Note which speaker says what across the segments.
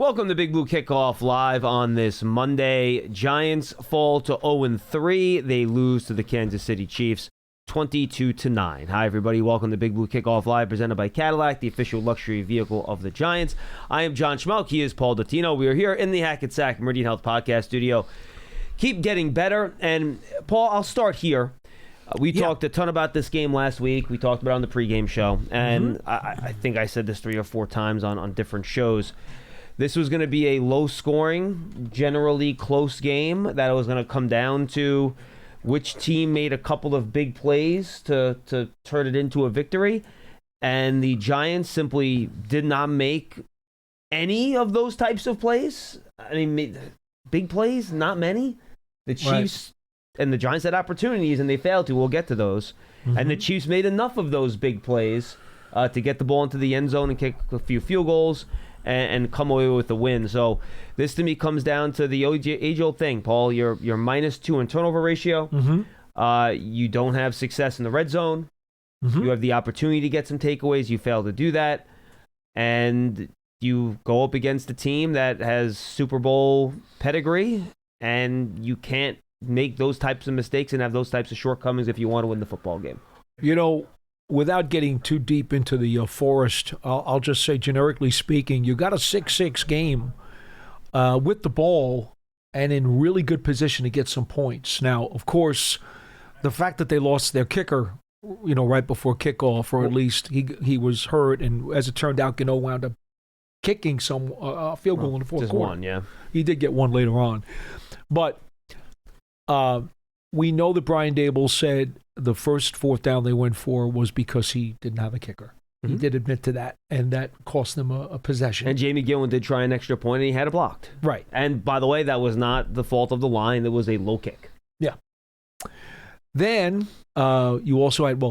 Speaker 1: Welcome to Big Blue Kickoff live on this Monday. Giants fall to 0-3. They lose to the Kansas City Chiefs 22-9. Hi, everybody. Welcome to Big Blue Kickoff live, presented by Cadillac, the official luxury vehicle of the Giants. I am John Schmeelk. He is Paul Dottino. We are here in the Hackensack Meridian Health Podcast Studio. Keep getting better. And, Paul, I'll start here. We talked a ton about this game last week. We talked about it on the pregame show. And I think I said this 3 or 4 times on different shows. This was going to be a low-scoring, generally close game that was going to come down to which team made a couple of big plays to turn it into a victory. And the Giants simply did not make any of those types of plays. I mean, big plays, not many. The Chiefs and the Giants had opportunities, and they failed to. We'll get to those. And the Chiefs made enough of those big plays to get the ball into the end zone and kick a few field goals and come away with the win. So this to me comes down to the age-old thing, Paul. You're -2 in turnover ratio. You don't have success in the red zone. You have the opportunity to get some takeaways. You fail to do that. And you go up against a team that has Super Bowl pedigree, and you can't make those types of mistakes and have those types of shortcomings if you want to win the football game.
Speaker 2: You know, without getting too deep into the forest, I'll just say, generically speaking, you got a 6-6 game with the ball and in really good position to get some points. Now, of course, the fact that they lost their kicker, right before kickoff, or at least he was hurt, and as it turned out, Gano wound up kicking some field goal in the fourth
Speaker 1: just
Speaker 2: quarter.
Speaker 1: One, yeah.
Speaker 2: He did get one later on. But we know that Brian Daboll said the first fourth down they went for was because he didn't have a kicker. He did admit to that, and that cost them a possession.
Speaker 1: And Jamie Gillen did try an extra point, and he had it blocked.
Speaker 2: Right.
Speaker 1: And by the way, that was not the fault of the line. It was a low kick.
Speaker 2: Yeah. Then you also had,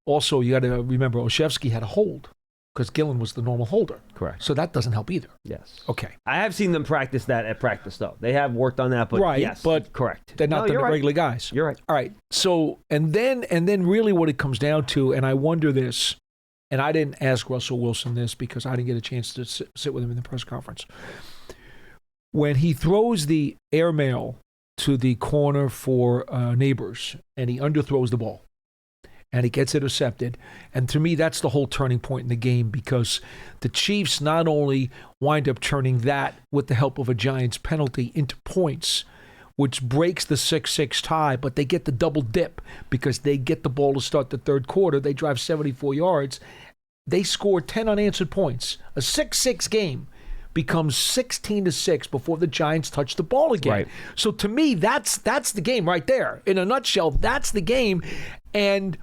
Speaker 2: also you got to remember, Olszewski had a hold because Gillen was the normal holder.
Speaker 1: Correct.
Speaker 2: So that doesn't help either.
Speaker 1: Yes.
Speaker 2: Okay.
Speaker 1: I have seen them practice that at practice, though. They have worked on that, but yes,
Speaker 2: but
Speaker 1: correct.
Speaker 2: They're not the regular guys.
Speaker 1: You're right.
Speaker 2: All right. So, and then really what it comes down to, and I wonder this, and I didn't ask Russell Wilson this because I didn't get a chance to sit with him in the press conference. When he throws the airmail to the corner for Neighbors, and he underthrows the ball, and he gets intercepted. And to me, that's the whole turning point in the game, because the Chiefs not only wind up turning that with the help of a Giants penalty into points, which breaks the 6-6 tie, but they get the double dip because they get the ball to start the third quarter. They drive 74 yards. They score 10 unanswered points. A 6-6 game becomes 16-6 before the Giants touch the ball again.
Speaker 1: Right.
Speaker 2: So to me, that's the game right there. In a nutshell, that's the game. And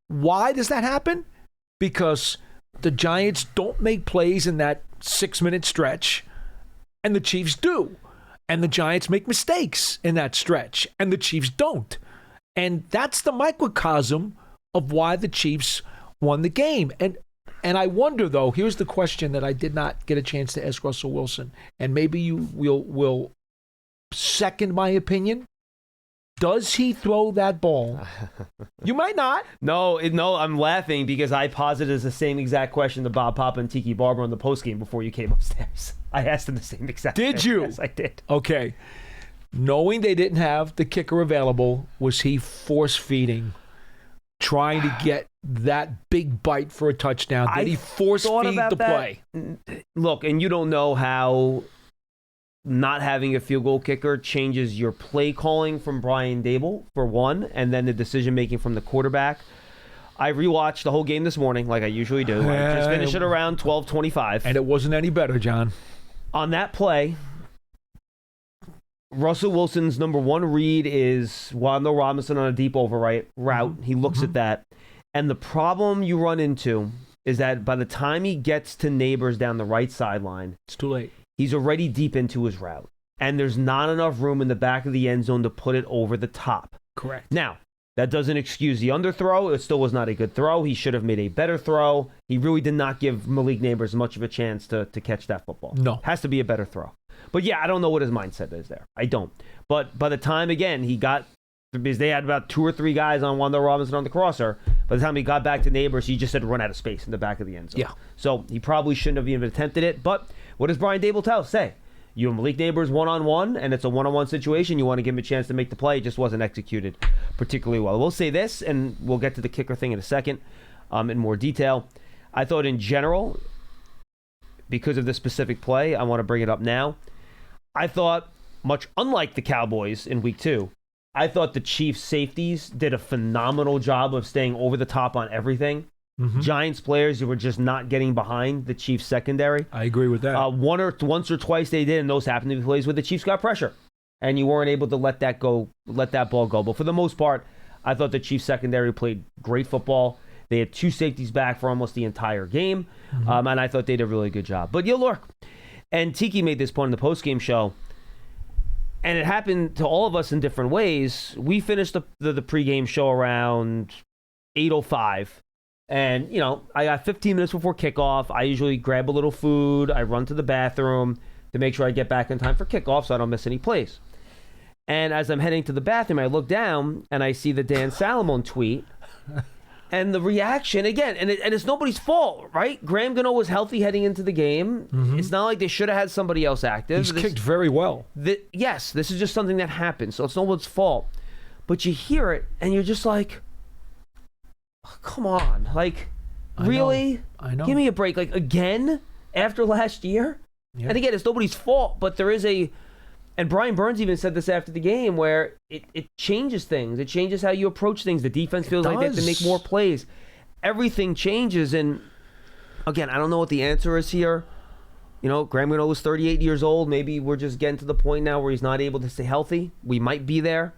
Speaker 2: why does that happen? Because the Giants don't make plays in that 6-minute stretch, and the Chiefs do. And the Giants make mistakes in that stretch, and the Chiefs don't. And that's the microcosm of why the Chiefs won the game. And I wonder, though, here's the question that I did not get a chance to ask Russell Wilson, and maybe you will second my opinion. Does he throw that ball? You might not.
Speaker 1: No, I'm laughing because I posited the same exact question to Bob Papa and Tiki Barber on the postgame before you came upstairs. I asked him the same exact thing.
Speaker 2: Did you?
Speaker 1: Yes, I did.
Speaker 2: Okay. Knowing they didn't have the kicker available, was he force-feeding, trying to get that big bite for a touchdown? Did he force-feed the play?
Speaker 1: Look, and you don't know how not having a field goal kicker changes your play calling from Brian Daboll, for one, and then the decision-making from the quarterback. I rewatched the whole game this morning, like I usually do. I just finished it around 12:25.
Speaker 2: And it wasn't any better, John.
Speaker 1: On that play, Russell Wilson's number one read is Wando Robinson on a deep route. He looks at that. And the problem you run into is that by the time he gets to Neighbors down the right sideline,
Speaker 2: it's too late.
Speaker 1: He's already deep into his route. And there's not enough room in the back of the end zone to put it over the top.
Speaker 2: Correct.
Speaker 1: Now, that doesn't excuse the underthrow. It still was not a good throw. He should have made a better throw. He really did not give Malik Neighbors much of a chance to catch that football.
Speaker 2: No.
Speaker 1: Has to be a better throw. But yeah, I don't know what his mindset is there. I don't. But by the time, again, he got, because they had about 2 or 3 guys on Wando Robinson on the crosser, by the time he got back to Neighbors, he just had run out of space in the back of the end zone.
Speaker 2: Yeah.
Speaker 1: So he probably shouldn't have even attempted it. But What does Brian Daboll say? You and Malik Neighbors one-on-one, and it's a one-on-one situation. You want to give him a chance to make the play. It just wasn't executed particularly well. We'll say this, and we'll get to the kicker thing in a second in more detail. I thought in general, because of this specific play, I want to bring it up now. I thought, much unlike the Cowboys in Week 2, I thought the Chiefs safeties did a phenomenal job of staying over the top on everything. Mm-hmm. Giants players who were just not getting behind the Chiefs secondary.
Speaker 2: I agree with that.
Speaker 1: Once or twice they did, and those happened to be plays where the Chiefs got pressure, and you weren't able to let that ball go. But for the most part, I thought the Chiefs secondary played great football. They had 2 safeties back for almost the entire game, and I thought they did a really good job. But look, and Tiki made this point in the postgame show, and it happened to all of us in different ways. We finished the pregame show around 8:05. And, I got 15 minutes before kickoff. I usually grab a little food. I run to the bathroom to make sure I get back in time for kickoff so I don't miss any plays. And as I'm heading to the bathroom, I look down and I see the Dan Salomon tweet. And the reaction, again, and it's nobody's fault, right? Graham Gano was healthy heading into the game. Mm-hmm. It's not like they should have had somebody else active.
Speaker 2: He's kicked very well.
Speaker 1: Yes, this is just something that happens, so it's no one's fault. But you hear it, and you're just like, come on, really?
Speaker 2: I know.
Speaker 1: Give me a break. Again, after last year? Yeah. And again, it's nobody's fault, but there is and Brian Burns even said this after the game, where it changes things. It changes how you approach things. The defense feels like they have to make more plays. Everything changes, and again, I don't know what the answer is here. Graham Gano was 38 years old. Maybe we're just getting to the point now where he's not able to stay healthy. We might be there.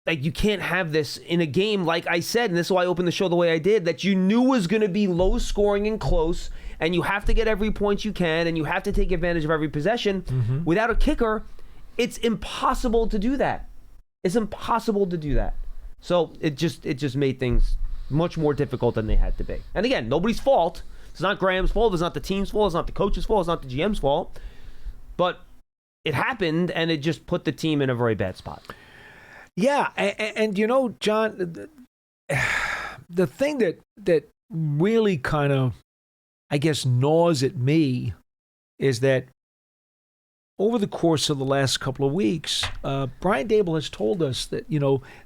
Speaker 1: You can't have this in a game, like I said, and this is why I opened the show the way I did, that you knew was going to be low scoring and close, and you have to get every point you can, and you have to take advantage of every possession. Mm-hmm. Without a kicker, it's impossible to do that. It's impossible to do that. So it just made things much more difficult than they had to be. And again, nobody's fault. It's not Graham's fault. It's not the team's fault. It's not the coach's fault. It's not the GM's fault. But it happened, and it just put the team in a very bad spot.
Speaker 2: Yeah, and John, the thing that really kind of, I guess, gnaws at me is that over the course of the last couple of weeks, Brian Daboll has told us that,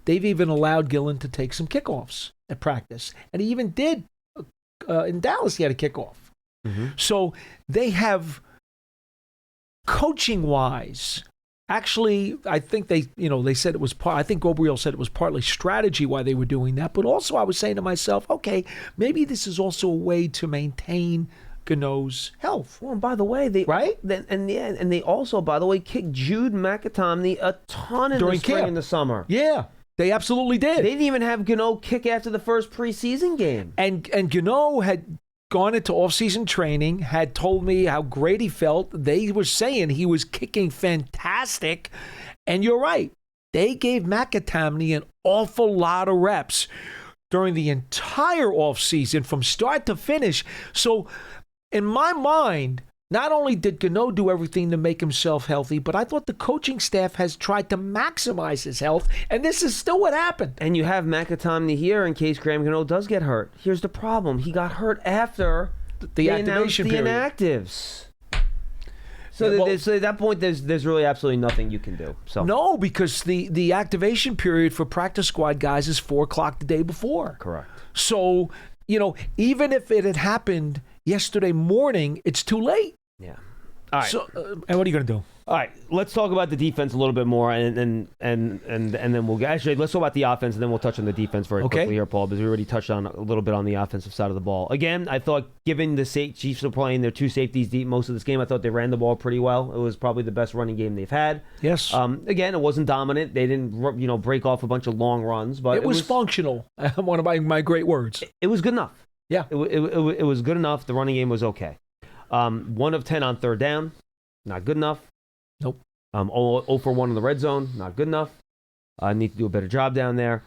Speaker 2: they've even allowed Gillen to take some kickoffs at practice. And he even did. In Dallas, he had a kickoff. Mm-hmm. So they have, coaching-wise, actually, I think they said it was I think Gabriel said it was partly strategy why they were doing that, but also I was saying to myself, okay, maybe this is also a way to maintain Gano's health.
Speaker 1: Well, and by the way, they also, by the way, kicked Jude McAtomney a ton in the spring and the summer.
Speaker 2: Yeah, they absolutely did.
Speaker 1: They didn't even have Gano kick after the first preseason game.
Speaker 2: And Gano had gone into off-season training, had told me how great he felt. They were saying he was kicking fantastic. And you're right. They gave McAtomney an awful lot of reps during the entire offseason from start to finish. So in my mind, not only did Gano do everything to make himself healthy, but I thought the coaching staff has tried to maximize his health, and this is still what happened.
Speaker 1: And you have McAtomney here in case Graham Gano does get hurt. Here's the problem. He got hurt after
Speaker 2: the activation period.
Speaker 1: The inactives. So, so at that point, there's really absolutely nothing you can do. So
Speaker 2: no, because the activation period for practice squad guys is 4:00 the day before.
Speaker 1: Correct.
Speaker 2: So, even if it had happened yesterday morning, it's too late.
Speaker 1: Yeah. All right.
Speaker 2: So, and what are you going to do?
Speaker 1: All right. Let's talk about the defense a little bit more, and then we'll actually let's talk about the offense, and then we'll touch on the defense very quickly here, Paul, because we already touched on a little bit on the offensive side of the ball. Again, I thought, given the Chiefs are playing their 2 safeties deep most of this game, I thought they ran the ball pretty well. It was probably the best running game they've had.
Speaker 2: Yes.
Speaker 1: Again, it wasn't dominant. They didn't break off a bunch of long runs, but
Speaker 2: it was functional. One of my great words.
Speaker 1: It was good enough.
Speaker 2: Yeah.
Speaker 1: It was good enough. The running game was okay. 1 of 10 on third down, not good enough.
Speaker 2: Nope.
Speaker 1: 0 for 1 in the red zone, not good enough. Need to do a better job down there.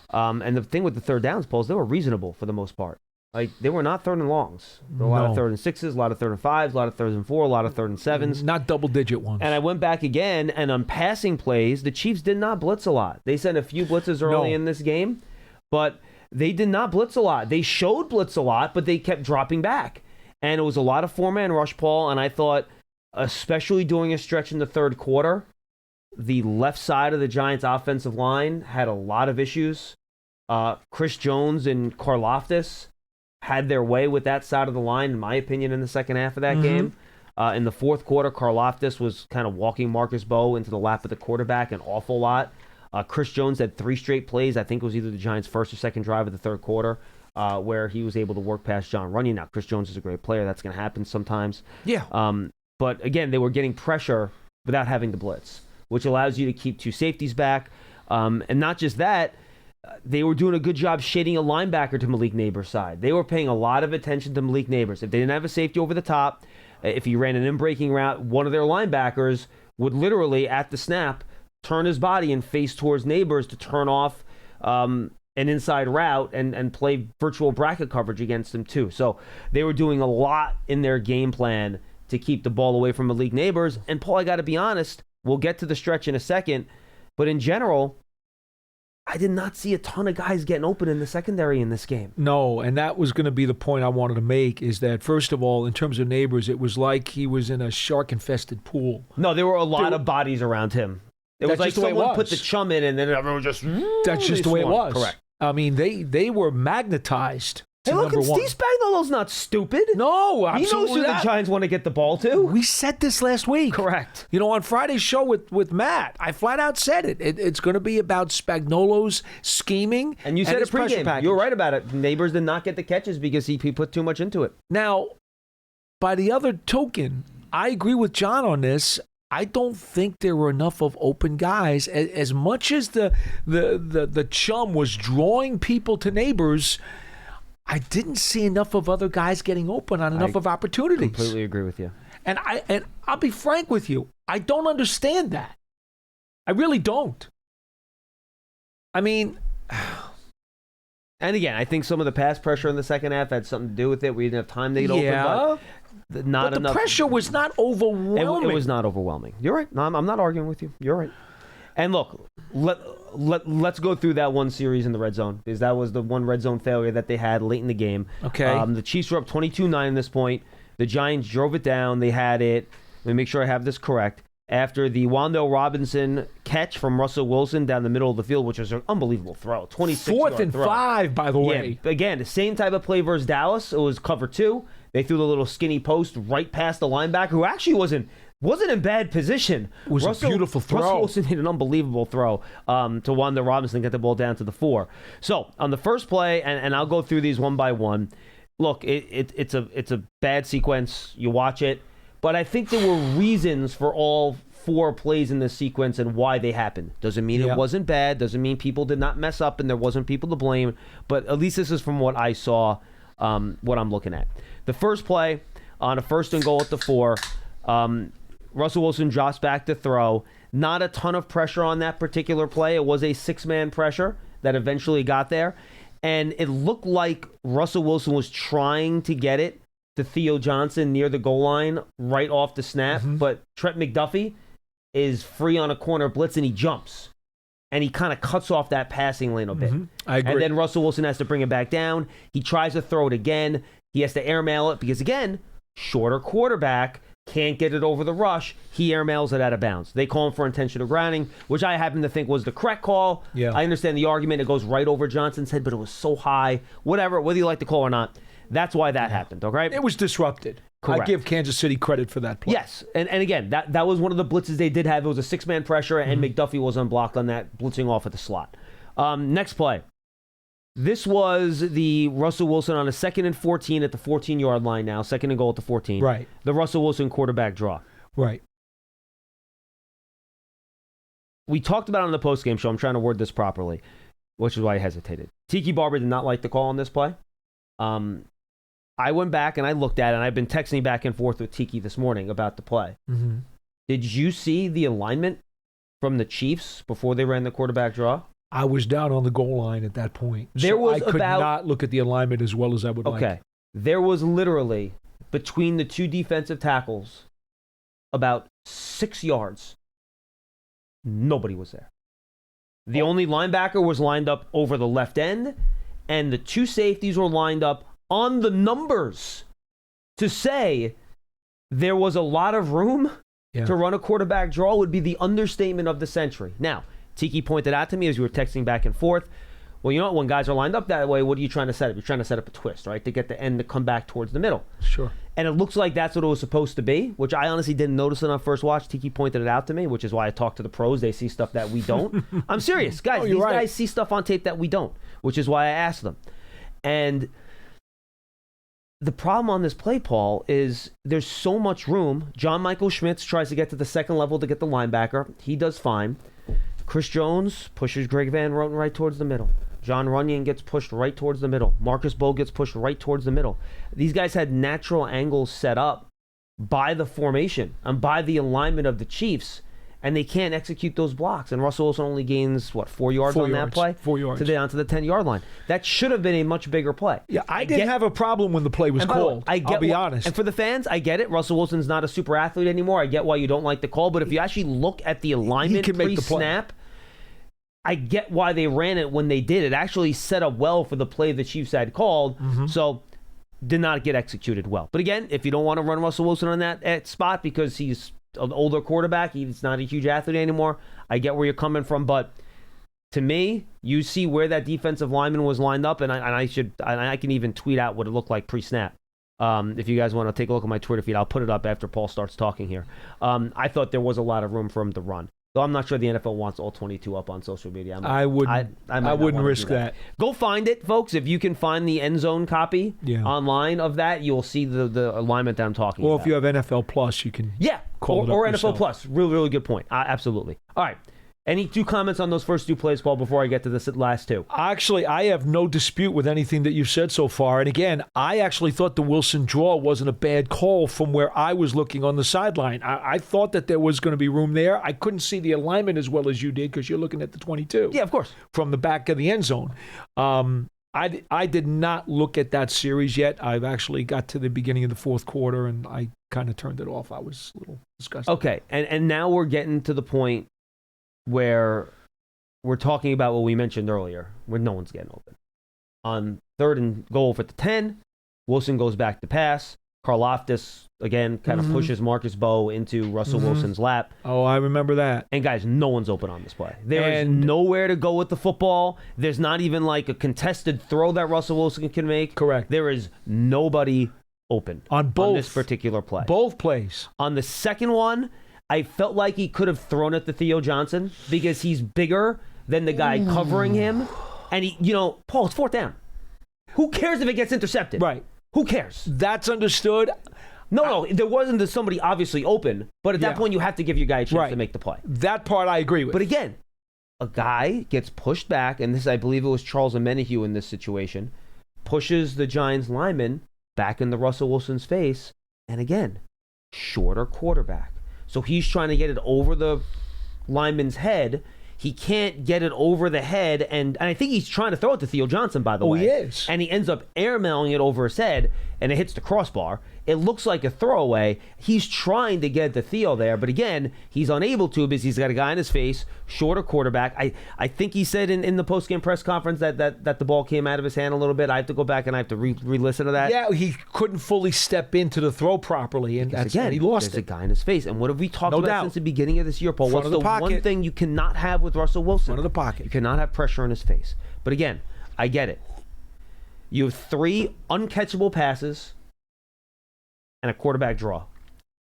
Speaker 1: And the thing with the third downs, Paul, is they were reasonable for the most part. They were not third and longs. There were a lot of 3rd and 6s, a lot of 3rd and 5s, a lot of 3rd and 4, a lot of 3rd and 7s.
Speaker 2: Not double-digit ones.
Speaker 1: And I went back again, and on passing plays, the Chiefs did not blitz a lot. They sent a few blitzes early in this game, but they did not blitz a lot. They showed blitz a lot, but they kept dropping back. And it was a lot of four-man rush, Paul, and I thought, especially during a stretch in the third quarter, the left side of the Giants' offensive line had a lot of issues. Chris Jones and Karlaftis had their way with that side of the line, in my opinion, in the second half of that game. In the fourth quarter, Karlaftis was kind of walking Marcus Bowe into the lap of the quarterback an awful lot. Chris Jones had 3 straight plays. I think it was either the Giants' first or second drive of the third quarter where he was able to work past John Runyon. Now, Chris Jones is a great player. That's going to happen sometimes.
Speaker 2: Yeah.
Speaker 1: But, again, they were getting pressure without having to blitz, which allows you to keep 2 safeties back. And not just that, they were doing a good job shading a linebacker to Malik Neighbors' side. They were paying a lot of attention to Malik Neighbors. If they didn't have a safety over the top, if he ran an in-breaking route, one of their linebackers would literally, at the snap, turn his body and face towards Neighbors to turn off an inside route and play virtual bracket coverage against him too. So they were doing a lot in their game plan to keep the ball away from Malik Neighbors. And Paul, I got to be honest, we'll get to the stretch in a second, but in general, I did not see a ton of guys getting open in the secondary in this game.
Speaker 2: No, and that was going to be the point I wanted to make, is that, first of all, in terms of Neighbors, it was like he was in a shark-infested pool.
Speaker 1: No, there were a lot of bodies around him. It was like
Speaker 2: just the way it
Speaker 1: someone
Speaker 2: was.
Speaker 1: put the chum in and then everyone just...
Speaker 2: That's just the way it was.
Speaker 1: Correct.
Speaker 2: I mean, they were magnetized to
Speaker 1: Hey, look,
Speaker 2: number one.
Speaker 1: Steve Spagnuolo's not stupid.
Speaker 2: No,
Speaker 1: He knows
Speaker 2: absolutely
Speaker 1: who
Speaker 2: not.
Speaker 1: the Giants want to get the ball to.
Speaker 2: We said this last week.
Speaker 1: Correct.
Speaker 2: You know, on Friday's show with Matt, I flat out said it. It's going to be about Spagnuolo's scheming.
Speaker 1: And you said
Speaker 2: his
Speaker 1: it
Speaker 2: pressure
Speaker 1: pregame.
Speaker 2: package.
Speaker 1: You're right about it. Neighbors did not get the catches because he put too much into it.
Speaker 2: Now, by the other token, I agree with John on this. I don't think there were enough of open guys. As much as the chum was drawing people to Neighbors, I didn't see enough of other guys getting open on enough of opportunities.
Speaker 1: Completely agree with you.
Speaker 2: And I'll be frank with you, I don't understand that. I really don't. I mean,
Speaker 1: and again, I think some of the pass pressure in the second half had something to do with it. We didn't have time to get open, but not
Speaker 2: but
Speaker 1: enough.
Speaker 2: The pressure was not overwhelming.
Speaker 1: It was not overwhelming. You're right. No, I'm not arguing with you. You're right. And look, let's go through that one series in the red zone, because that was the one red zone failure that they had late in the game.
Speaker 2: Okay.
Speaker 1: The Chiefs were up 22-9 at this point. The Giants drove it down. They had it. Let me make sure I have this correct. After the Wan'Dale Robinson catch from Russell Wilson down the middle of the field, which was an unbelievable throw.
Speaker 2: 4th and 5, by the way.
Speaker 1: Yeah, again, the same type of play versus Dallas. It was cover 2. They threw the little skinny post right past the linebacker, who actually wasn't in bad position.
Speaker 2: It was a beautiful throw.
Speaker 1: Russell Wilson hit an unbelievable throw to Wan'Dale Robinson, get the ball down to the 4. So on the first play, and I'll go through these one by one. Look, it's a bad sequence. You watch it. But I think there were reasons for all 4 plays in this sequence and why they happened. Doesn't mean it wasn't bad. Doesn't mean people did not mess up and there wasn't people to blame. But at least this is from what I saw, what I'm looking at. The first play, on a 1st and goal at the 4, Russell Wilson drops back to throw. Not a ton of pressure on that particular play. It was a 6-man pressure that eventually got there. And it looked like Russell Wilson was trying to get it to Theo Johnson near the goal line right off the snap. But Trent McDuffie is free on a corner blitz and he jumps. And he kind of cuts off that passing lane a bit.
Speaker 2: I agree.
Speaker 1: And then Russell Wilson has to bring it back down. He tries to throw it again. He has to airmail it because, again, shorter quarterback, can't get it over the rush. He airmails it out of bounds. They call him for intentional grounding, which I happen to think was the correct call.
Speaker 2: Yeah.
Speaker 1: I understand the argument. It goes right over Johnson's head, but it was so high. Whatever, whether you like the call or not, that's why that happened, okay?
Speaker 2: It was disrupted.
Speaker 1: Correct.
Speaker 2: I give Kansas City credit for that play.
Speaker 1: Yes, and again, that was one of the blitzes they did have. It was a 6-man pressure, and McDuffie was unblocked on that, blitzing off at the slot. Next play. This was the Russell Wilson on a 2nd and 14 at the 14-yard line now, 2nd and goal at the 14.
Speaker 2: Right.
Speaker 1: The Russell Wilson quarterback draw.
Speaker 2: Right.
Speaker 1: We talked about it on the postgame show. I'm trying to word this properly, which is why I hesitated. Tiki Barber did not like the call on this play. I went back and I looked at it, and I've been texting back and forth with Tiki this morning about the play. Did you see the alignment from the Chiefs before they ran the quarterback draw?
Speaker 2: I was down on the goal line at that point.
Speaker 1: I
Speaker 2: could not look at the alignment as well as I would like.
Speaker 1: Okay. There was literally, between the 2 defensive tackles, about 6 yards. Nobody was there. The only linebacker was lined up over the left end, and the 2 safeties were lined up on the numbers To say there was a lot of room to run a quarterback draw would be the understatement of the century. Now, Tiki pointed out to me as we were texting back and forth, well, you know what? When guys are lined up that way, what are you trying to set up? You're trying to set up a twist, right? To get the end to come back towards the middle.
Speaker 2: Sure.
Speaker 1: And it looks like that's what it was supposed to be, which I honestly didn't notice it on first watch. Tiki pointed it out to me, which is why I talk to the pros. They see stuff that we don't. I'm serious. Guys, these guys see stuff on tape that we don't, which is why I asked them. And the problem on this play, Paul, is there's so much room. John Michael Schmitz tries to get to the second level to get the linebacker. He does fine. Chris Jones pushes Greg Van Roten right towards the middle. John Runyon gets pushed right towards the middle. Marcus Bowe gets pushed right towards the middle. These guys had natural angles set up by the formation and by the alignment of the Chiefs, and they can't execute those blocks. And Russell Wilson only gains, 4 yards on that play?
Speaker 2: 4 yards.
Speaker 1: Down to the 10-yard line. That should have been a much bigger play.
Speaker 2: Yeah, I didn't have a problem when the play was called. I'll be honest.
Speaker 1: And for the fans, I get it. Russell Wilson's not a super athlete anymore. I get why you don't like the call. But if you actually look at the alignment pre-snap, I get why they ran it when they did. It actually set up well for the play the Chiefs had called. So did not get executed well. But again, if you don't want to run Russell Wilson on that spot because he's an older quarterback, he's not a huge athlete anymore, I get where you're coming from. But to me, you see where that defensive lineman was lined up, and I can even tweet out what it looked like pre-snap. If you guys want to take a look at my Twitter feed, I'll put it up after Paul starts talking here. I thought there was a lot of room for him to run. Though I'm not sure the NFL wants all 22 up on social media.
Speaker 2: I wouldn't risk that.
Speaker 1: Go find it, folks. If you can find the end zone copy online of that, you'll see the alignment that I'm talking about.
Speaker 2: Well, if you have NFL Plus, you can call it up
Speaker 1: or
Speaker 2: yourself.
Speaker 1: NFL Plus. Really, really good point. Absolutely. All right. Any two comments on those first two plays, Paul, before I get to the last two?
Speaker 2: Actually, I have no dispute with anything that you've said so far. And again, I actually thought the Wilson draw wasn't a bad call from where I was looking on the sideline. I thought that there was going to be room there. I couldn't see the alignment as well as you did because you're looking at the 22.
Speaker 1: Yeah, of course.
Speaker 2: From the back of the end zone. I did not look at that series yet. I've actually got to the beginning of the fourth quarter, and I kind of turned it off. I was a little disgusted.
Speaker 1: Okay, and now we're getting to the point where we're talking about what we mentioned earlier, where no one's getting open. On 3rd and goal for the 10, Wilson goes back to pass. Karlaftis, again, kind of pushes Marcus Bowe into Russell Wilson's lap.
Speaker 2: Oh, I remember that.
Speaker 1: And guys, no one's open on this play. There is nowhere to go with the football. There's not even like a contested throw that Russell Wilson can make.
Speaker 2: Correct.
Speaker 1: There is nobody open
Speaker 2: on
Speaker 1: this particular play.
Speaker 2: Both plays.
Speaker 1: On the second one, I felt like he could have thrown it to Theo Johnson because he's bigger than the guy covering him. And he, Paul, it's 4th down. Who cares if it gets intercepted?
Speaker 2: Right.
Speaker 1: Who cares?
Speaker 2: That's understood.
Speaker 1: No, there wasn't somebody obviously open, but at that point you have to give your guy a chance to make the play.
Speaker 2: That part I agree with.
Speaker 1: But again, a guy gets pushed back, and this, I believe it was Charles Omenihu in this situation, pushes the Giants lineman back into Russell Wilson's face, and again, shorter quarterback. So he's trying to get it over the lineman's head. He can't get it over the head, and I think he's trying to throw it to Theo Johnson, by the way.
Speaker 2: Oh, he is.
Speaker 1: And he ends up airmailing it over his head, and it hits the crossbar. It looks like a throwaway. He's trying to get to Theo there, but again, he's unable to because he's got a guy in his face, shorter quarterback. I think he said in the post-game press conference that the ball came out of his hand a little bit. I have to go back and I have to re-listen to that.
Speaker 2: Yeah, he couldn't fully step into the throw properly, and he lost it.
Speaker 1: There's a guy in his face. And what have we talked
Speaker 2: No
Speaker 1: about
Speaker 2: doubt.
Speaker 1: since the beginning of this year, Paul?
Speaker 2: Front
Speaker 1: What's
Speaker 2: of
Speaker 1: the
Speaker 2: the pocket.
Speaker 1: one thing you cannot have with Russell Wilson?
Speaker 2: Front of the pocket.
Speaker 1: You cannot have pressure on his face. But again, I get it. You have 3 uncatchable passes and a quarterback draw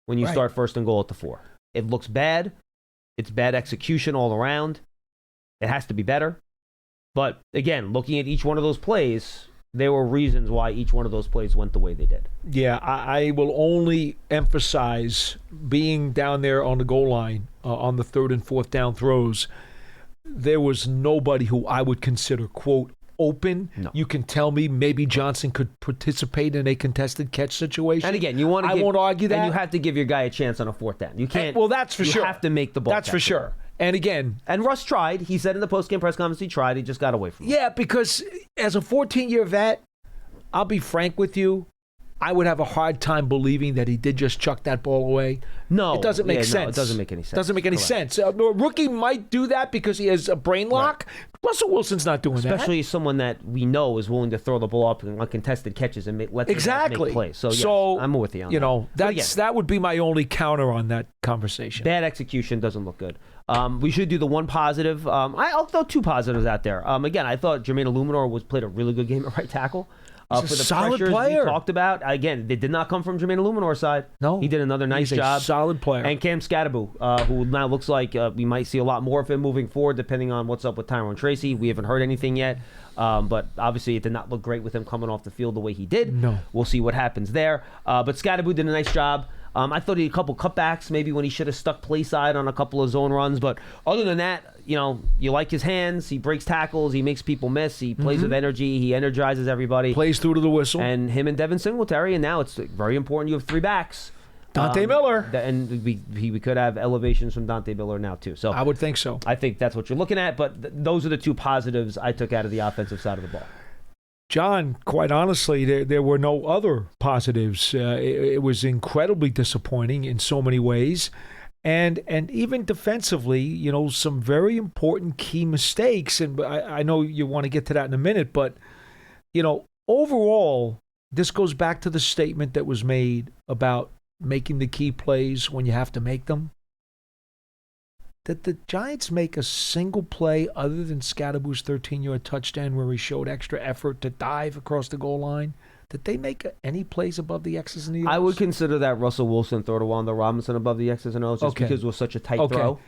Speaker 1: when you start 1st and goal at the 4. It looks bad. It's bad execution all around. It has to be better. But again, looking at each one of those plays, there were reasons why each one of those plays went the way they did.
Speaker 2: Yeah, I will only emphasize being down there on the goal line on the 3rd and 4th down throws. There was nobody who I would consider, quote, open.
Speaker 1: No.
Speaker 2: You can tell me maybe Johnson could participate in a contested catch situation.
Speaker 1: And again, I won't argue that. And you have to give your guy a chance on a 4th down. You can't.
Speaker 2: Well, that's for sure.
Speaker 1: You have to make the ball.
Speaker 2: That's for sure. And again,
Speaker 1: and Russ tried. He said in the post-game press conference he tried. He just got away from it.
Speaker 2: Yeah, because as a 14-year vet, I'll be frank with you, I would have a hard time believing that he did just chuck that ball away.
Speaker 1: No.
Speaker 2: It doesn't make sense.
Speaker 1: No, it doesn't make any sense.
Speaker 2: Doesn't make any sense. A rookie might do that because he has a brain lock. Right. Russell Wilson's not doing that.
Speaker 1: Especially someone that we know is willing to throw the ball up in uncontested catches and let the guys make plays. So, yes, I'm with you on that.
Speaker 2: That would be my only counter on that conversation.
Speaker 1: Bad execution doesn't look good. We should do the one positive. I'll throw two positives out there. Again, I thought Jermaine Illuminor played a really good game at right tackle.
Speaker 2: For the
Speaker 1: solid pressures
Speaker 2: player.
Speaker 1: we talked about, again, they did not come from Jermaine Illuminor's side.
Speaker 2: No.
Speaker 1: He did another nice job.
Speaker 2: Solid player.
Speaker 1: And Cam Scadaboo, who now looks like we might see a lot more of him moving forward, depending on what's up with Tyrone Tracy. We haven't heard anything yet. But obviously it did not look great with him coming off the field the way he did.
Speaker 2: No.
Speaker 1: We'll see what happens there. But Scadaboo did a nice job. I thought he had a couple cutbacks, maybe when he should have stuck play side on a couple of zone runs. But other than that, you like his hands. He breaks tackles. He makes people miss. He plays with energy. He energizes everybody.
Speaker 2: Plays through to the whistle.
Speaker 1: And him and Devin Singletary. And now it's very important you have three backs.
Speaker 2: Dante Miller.
Speaker 1: And we could have elevations from Dante Miller now, too. So
Speaker 2: I would think so.
Speaker 1: I think that's what you're looking at. But those are the two positives I took out of the offensive side of the ball.
Speaker 2: John, quite honestly, there were no other positives. It was incredibly disappointing in so many ways. And even defensively, some very important key mistakes. And I know you want to get to that in a minute, but, overall, this goes back to the statement that was made about making the key plays when you have to make them. Did the Giants make a single play other than Scadaboo's 13-yard touchdown where he showed extra effort to dive across the goal line? Did they make any plays above the X's and the O's?
Speaker 1: I would consider that Russell Wilson throw to Wanda Robinson above the X's and O's just because it was such a tight throw.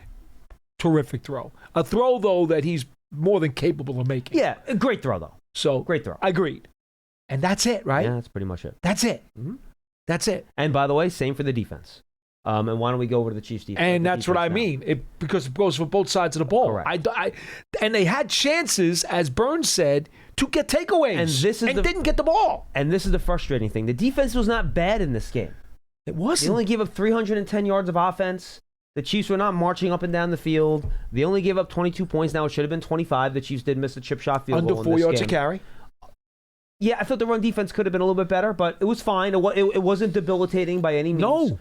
Speaker 2: Terrific throw. A throw, though, that he's more than capable of making.
Speaker 1: Yeah, a great throw, though.
Speaker 2: So
Speaker 1: great throw.
Speaker 2: Agreed. And that's it, right?
Speaker 1: Yeah, that's pretty much it.
Speaker 2: That's it.
Speaker 1: Mm-hmm.
Speaker 2: That's it.
Speaker 1: And by the way, same for the defense. And why don't we go over to the Chiefs defense?
Speaker 2: And that's what I mean, because it goes for both sides of the ball.
Speaker 1: Correct.
Speaker 2: And they had chances, as Burns said, to get takeaways and didn't get the ball.
Speaker 1: And this is the frustrating thing. The defense was not bad in this game.
Speaker 2: It wasn't.
Speaker 1: They only gave up 310 yards of offense. The Chiefs were not marching up and down the field. They only gave up 22 points. Now it should have been 25. The Chiefs did miss a chip shot field goal
Speaker 2: under 4 yards a carry.
Speaker 1: Yeah, I thought the run defense could have been a little bit better, but it was fine. It wasn't debilitating by any means.
Speaker 2: No.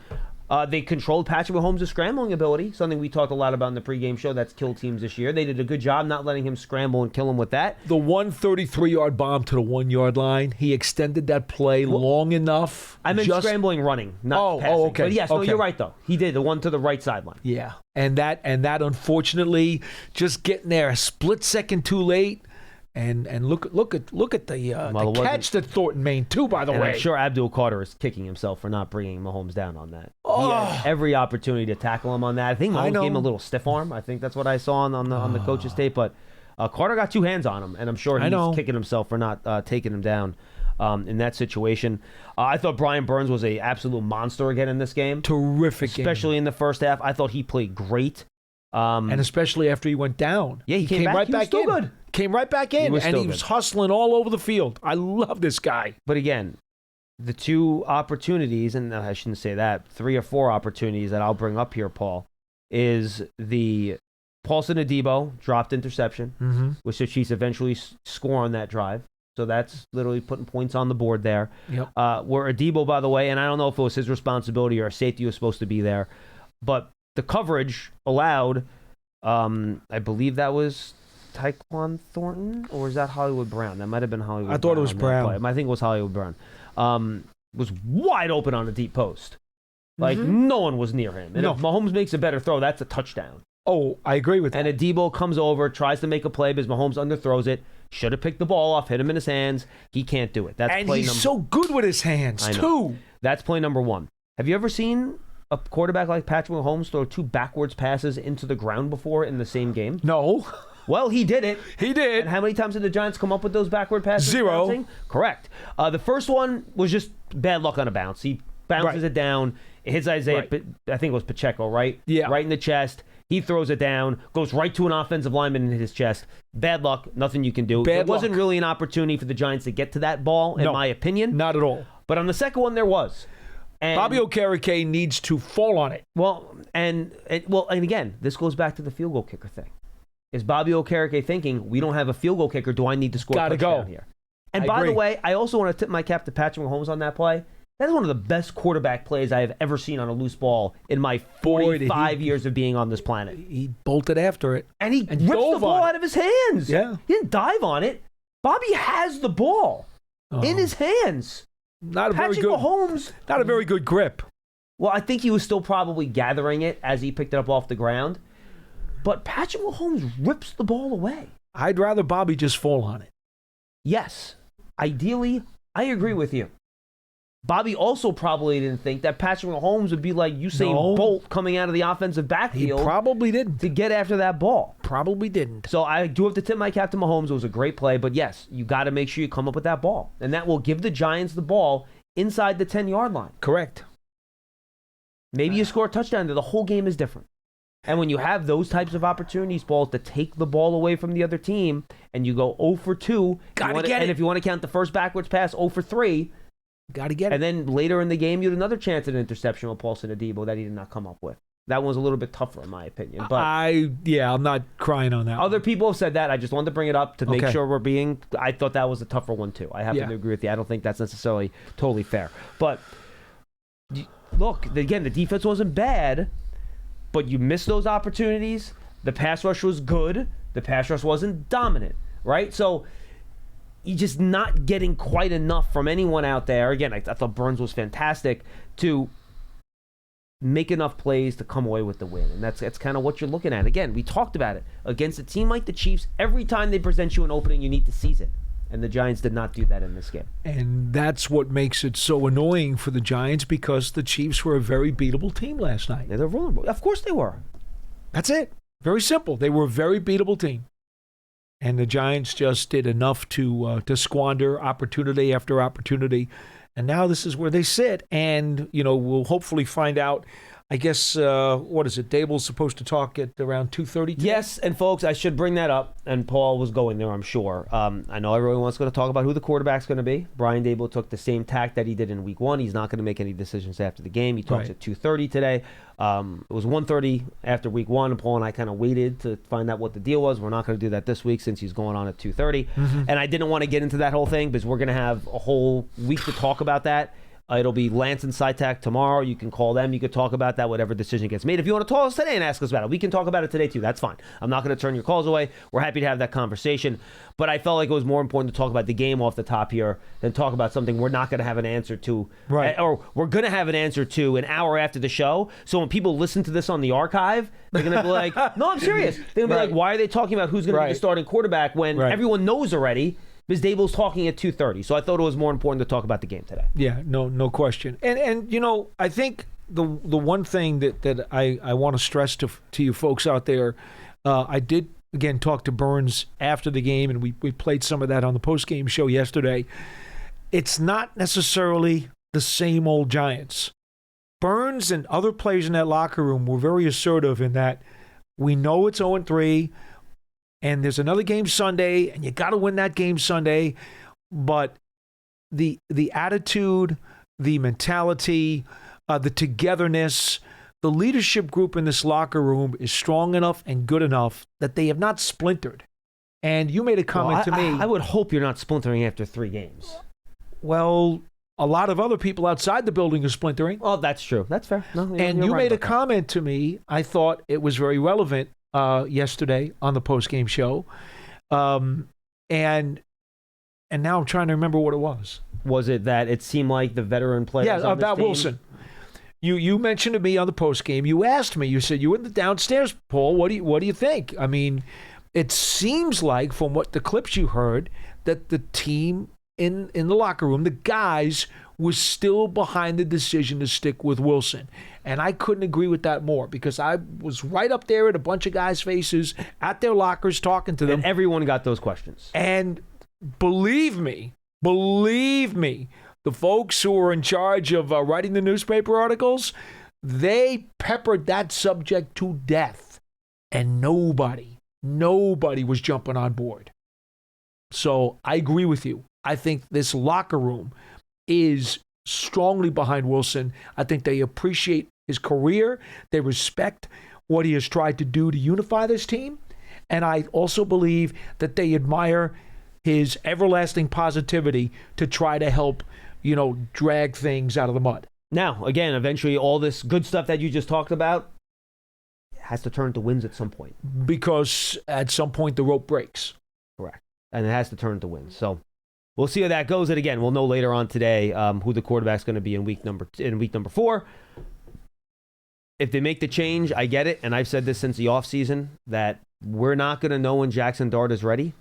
Speaker 1: They controlled Patrick Mahomes' scrambling ability, something we talked a lot about in the pregame show that's killed teams this year. They did a good job not letting him scramble and kill him with that.
Speaker 2: The 133-yard bomb to the 1 yard line, he extended that play long enough.
Speaker 1: I meant scrambling, running, not passing. Oh, okay. But yes, no, you're right, though. He did, the one to the right sideline.
Speaker 2: Yeah, and that unfortunately, just getting there a split second too late. And look at the catch that Thornton made too. By the way,
Speaker 1: I'm sure Abdul Carter is kicking himself for not bringing Mahomes down on that. He had every opportunity to tackle him on that. I think Mahomes gave him a little stiff arm. I think that's what I saw on the coach's tape. But Carter got two hands on him, and I'm sure he's kicking himself for not taking him down in that situation. I thought Brian Burns was an absolute monster again in this game.
Speaker 2: Terrific,
Speaker 1: especially in the first half. I thought he played great.
Speaker 2: And especially after he went down.
Speaker 1: Yeah, he came
Speaker 2: right
Speaker 1: back.
Speaker 2: He was still
Speaker 1: in.
Speaker 2: Good. Came right back in, and he was hustling all over the field. I love this guy.
Speaker 1: But again, the two opportunities, and I shouldn't say that, 3 or 4 opportunities that I'll bring up here, Paul, is the Paulson Adebo dropped interception, which the Chiefs eventually score on that drive. So that's literally putting points on the board there.
Speaker 2: Yep.
Speaker 1: Where Adebo, by the way, and I don't know if it was his responsibility or a safety was supposed to be there, but the coverage allowed, I believe that was Tyquan Thornton, or is that Hollywood Brown? That might have been Hollywood Brown.
Speaker 2: I thought it was Brown.
Speaker 1: I think it was Hollywood Brown. Was wide open on the deep post. Like, no one was near him. And if Mahomes makes a better throw, that's a touchdown.
Speaker 2: Oh, I agree with that.
Speaker 1: And Adebo comes over, tries to make a play because Mahomes underthrows it. Should have picked the ball off, hit him in his hands. He can't do it.
Speaker 2: And he's so good with his hands, too.
Speaker 1: That's play number 1. Have you ever seen a quarterback like Patrick Mahomes throw 2 backwards passes into the ground before in the same game?
Speaker 2: No.
Speaker 1: Well, he did it.
Speaker 2: He did.
Speaker 1: And how many times did the Giants come up with those backward passes?
Speaker 2: 0.
Speaker 1: Bouncing? Correct. The first one was just bad luck on a bounce. He bounces it down. It hits Isaiah, I think it was Pacheco, right?
Speaker 2: Yeah.
Speaker 1: Right in the chest. He throws it down, goes right to an offensive lineman in his chest. Bad luck. Nothing you can do. It wasn't really an opportunity for the Giants to get to that ball, in my opinion.
Speaker 2: Not at all.
Speaker 1: But on the second one, there was. And
Speaker 2: Bobby Okereke needs to fall on it.
Speaker 1: Well, and again, this goes back to the field goal kicker thing. Is Bobby Okereke thinking, we don't have a field goal kicker, do I need to score a touchdown here? And by the way, I also want to tip my cap to Patrick Mahomes on that play. That is one of the best quarterback plays I have ever seen on a loose ball in my 45 years of being on this planet.
Speaker 2: He bolted after it.
Speaker 1: And he rips the ball out of his hands.
Speaker 2: Yeah.
Speaker 1: He didn't dive on it. Bobby has the ball in his hands.
Speaker 2: Not a
Speaker 1: Patrick
Speaker 2: very good
Speaker 1: Mahomes.
Speaker 2: Not a very good grip.
Speaker 1: Well, I think he was still probably gathering it as he picked it up off the ground. But Patrick Mahomes rips the ball away.
Speaker 2: I'd rather Bobby just fall on it.
Speaker 1: Yes. Ideally, I agree with you. Bobby also probably didn't think that Patrick Mahomes would be like Usain Bolt coming out of the offensive backfield.
Speaker 2: He probably didn't.
Speaker 1: To get after that ball.
Speaker 2: Probably didn't.
Speaker 1: So I do have to tip my cap to Mahomes. It was a great play. But yes, you got to make sure you come up with that ball. And that will give the Giants the ball inside the 10-yard line.
Speaker 2: Correct.
Speaker 1: Maybe you score a touchdown. The whole game is different. And when you have those types of opportunities, balls, to take the ball away from the other team, and you go 0 for 2,
Speaker 2: gotta get it.
Speaker 1: And if you want to count the first backwards pass, 0 for 3,
Speaker 2: gotta get it.
Speaker 1: And then later in the game, you had another chance at an interception with Paulson Adebo that he did not come up with. That one was a little bit tougher, in my opinion. But
Speaker 2: I'm not crying on that.
Speaker 1: Other people have said that. I just wanted to bring it up to make sure we're being. I thought that was a tougher one too. I happen to agree with you. I don't think that's necessarily totally fair. But look, again, the defense wasn't bad. But you missed those opportunities. The pass rush was good. The pass rush wasn't dominant, right? So you're just not getting quite enough from anyone out there. Again, I thought Burns was fantastic to make enough plays to come away with the win. And that's kind of what you're looking at. Again, we talked about it. Against a team like the Chiefs, every time they present you an opening, you need to seize it. And the Giants did not do that in this game.
Speaker 2: And that's what makes it so annoying for the Giants, because the Chiefs were a very beatable team last night.
Speaker 1: Yeah, they're vulnerable. Of course they were.
Speaker 2: That's it. Very simple. They were a very beatable team. And the Giants just did enough to squander opportunity after opportunity. And now this is where they sit. And, we'll hopefully find out. I guess, what is it? Dable's supposed to talk at around 2:30 today?
Speaker 1: Yes, and folks, I should bring that up, and Paul was going there, I'm sure. I know everyone's going to talk about who the quarterback's going to be. Brian Dable took the same tack that he did in Week 1. He's not going to make any decisions after the game. He talks at 2:30 today. It was 1:30 after Week 1, and Paul and I kind of waited to find out what the deal was. We're not going to do that this week since he's going on at 2:30. And I didn't want to get into that whole thing because we're going to have a whole week to talk about that. It'll be Lance and SciTech tomorrow. You can call them. You can talk about that, whatever decision gets made. If you want to call us today and ask us about it, we can talk about it today too. That's fine. I'm not going to turn your calls away. We're happy to have that conversation. But I felt like it was more important to talk about the game off the top here than talk about something we're not going to have an answer to.
Speaker 2: Right.
Speaker 1: Or we're going to have an answer to an hour after the show. So when people listen to this on the archive, they're going to be like, no, I'm serious. They're going to be like, why are they talking about who's going to be the starting quarterback when everyone knows already? Because Dable's talking at 2:30, so I thought it was more important to talk about the game today.
Speaker 2: Yeah, no question. And I think the one thing that I want to stress to you folks out there, I did again talk to Burns after the game, and we played some of that on the post-game show yesterday. It's not necessarily the same old Giants. Burns and other players in that locker room were very assertive in that we know it's 0-3. And there's another game Sunday, and you got to win that game Sunday. But the attitude, the mentality, the togetherness, the leadership group in this locker room is strong enough and good enough that they have not splintered. And you made a comment to me.
Speaker 1: I would hope you're not splintering after 3 games.
Speaker 2: Well, a lot of other people outside the building are splintering.
Speaker 1: Oh, that's true. That's fair. No,
Speaker 2: and you made a comment to me. I thought it was very relevant. Yesterday on the post-game show. And now I'm trying to remember what it was.
Speaker 1: Was it that it seemed like the veteran players on this
Speaker 2: about
Speaker 1: team?
Speaker 2: Wilson. You mentioned to me on the post-game, you asked me, you said, you were in the downstairs, Paul, what do you think? I mean, it seems like from what the clips you heard that the team in the locker room, the guys was still behind the decision to stick with Wilson. And I couldn't agree with that more because I was right up there at a bunch of guys' faces at their lockers talking to them.
Speaker 1: And everyone got those questions.
Speaker 2: And believe me, the folks who were in charge of writing the newspaper articles, they peppered that subject to death. And nobody was jumping on board. So I agree with you. I think this locker room is strongly behind Wilson. I think they appreciate his career. They respect what he has tried to do to unify this team. And I also believe that they admire his everlasting positivity to try to help drag things out of the mud.
Speaker 1: Now, again, eventually all this good stuff that you just talked about has to turn to wins at some point.
Speaker 2: Because at some point the rope breaks.
Speaker 1: Correct. And it has to turn to wins. So we'll see how that goes. And again, we'll know later on today who the quarterback's going to be in week number 4. If they make the change, I get it. And I've said this since the offseason, that we're not going to know when Jackson Dart is ready.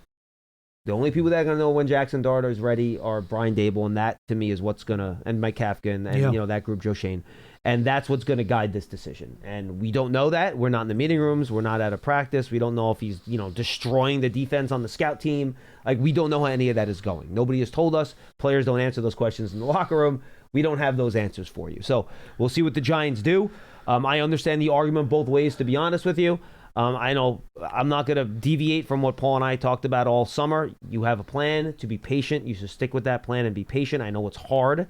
Speaker 1: The only people that are going to know when Jackson Dart is ready are Brian Dable, and that, to me, is what's going to, and Mike Kafka, and that group, Joe Shane. And that's what's going to guide this decision. And we don't know that. We're not in the meeting rooms. We're not out of practice. We don't know if he's, destroying the defense on the scout team. We don't know how any of that is going. Nobody has told us. Players don't answer those questions in the locker room. We don't have those answers for you. So we'll see what the Giants do. I understand the argument both ways, to be honest with you. I know I'm not going to deviate from what Paul and I talked about all summer. You have a plan to be patient. You should stick with that plan and be patient. I know it's hard.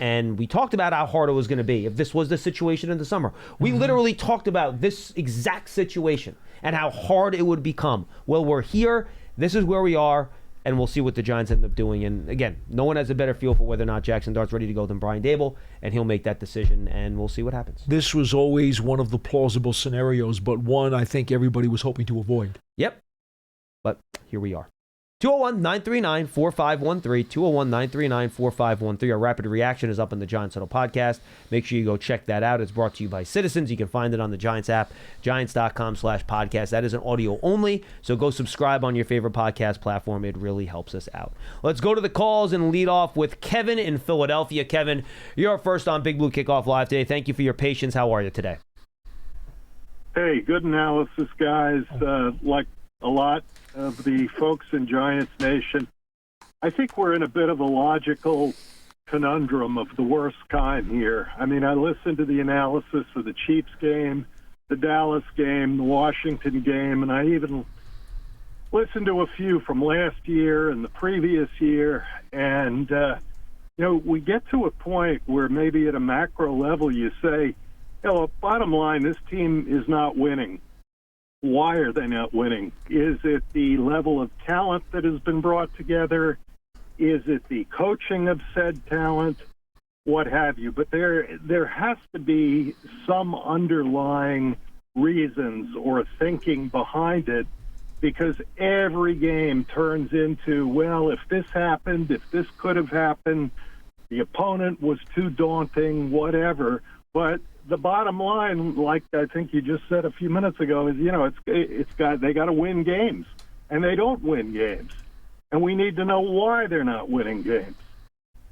Speaker 1: And we talked about how hard it was going to be if this was the situation in the summer. We literally talked about this exact situation and how hard it would become. Well, we're here. This is where we are. And we'll see what the Giants end up doing. And again, no one has a better feel for whether or not Jackson Dart's ready to go than Brian Dable, and he'll make that decision, and we'll see what happens.
Speaker 2: This was always one of the plausible scenarios, but one I think everybody was hoping to avoid.
Speaker 1: Yep. But here we are. 201-939-4513, 201-939-4513. Our rapid reaction is up in the Giants Huddle podcast. Make sure you go check that out. It's brought to you by Citizens. You can find it on the Giants app, giants.com/podcast. That is an audio only, so go subscribe on your favorite podcast platform. It really helps us out. Let's go to the calls and lead off with Kevin in Philadelphia. Kevin, you're first on Big Blue Kickoff Live today. Thank you for your patience. How are you today?
Speaker 3: Hey, good analysis, guys. Like a lot of the folks in Giants Nation, I think we're in a bit of a logical conundrum of the worst kind here. I mean, I listened to the analysis of the Chiefs game, the Dallas game, the Washington game, and I even listened to a few from last year and the previous year. And, we get to a point where maybe at a macro level you say, bottom line, this team is not winning. Why are they not winning? Is it the level of talent that has been brought together? Is it the coaching of said talent? What have you? But there has to be some underlying reasons or thinking behind it, because every game turns into, well, if this happened, if this could have happened, the opponent was too daunting, whatever. But the bottom line, like I think you just said a few minutes ago, is they got to win games, and they don't win games, and we need to know why they're not winning games.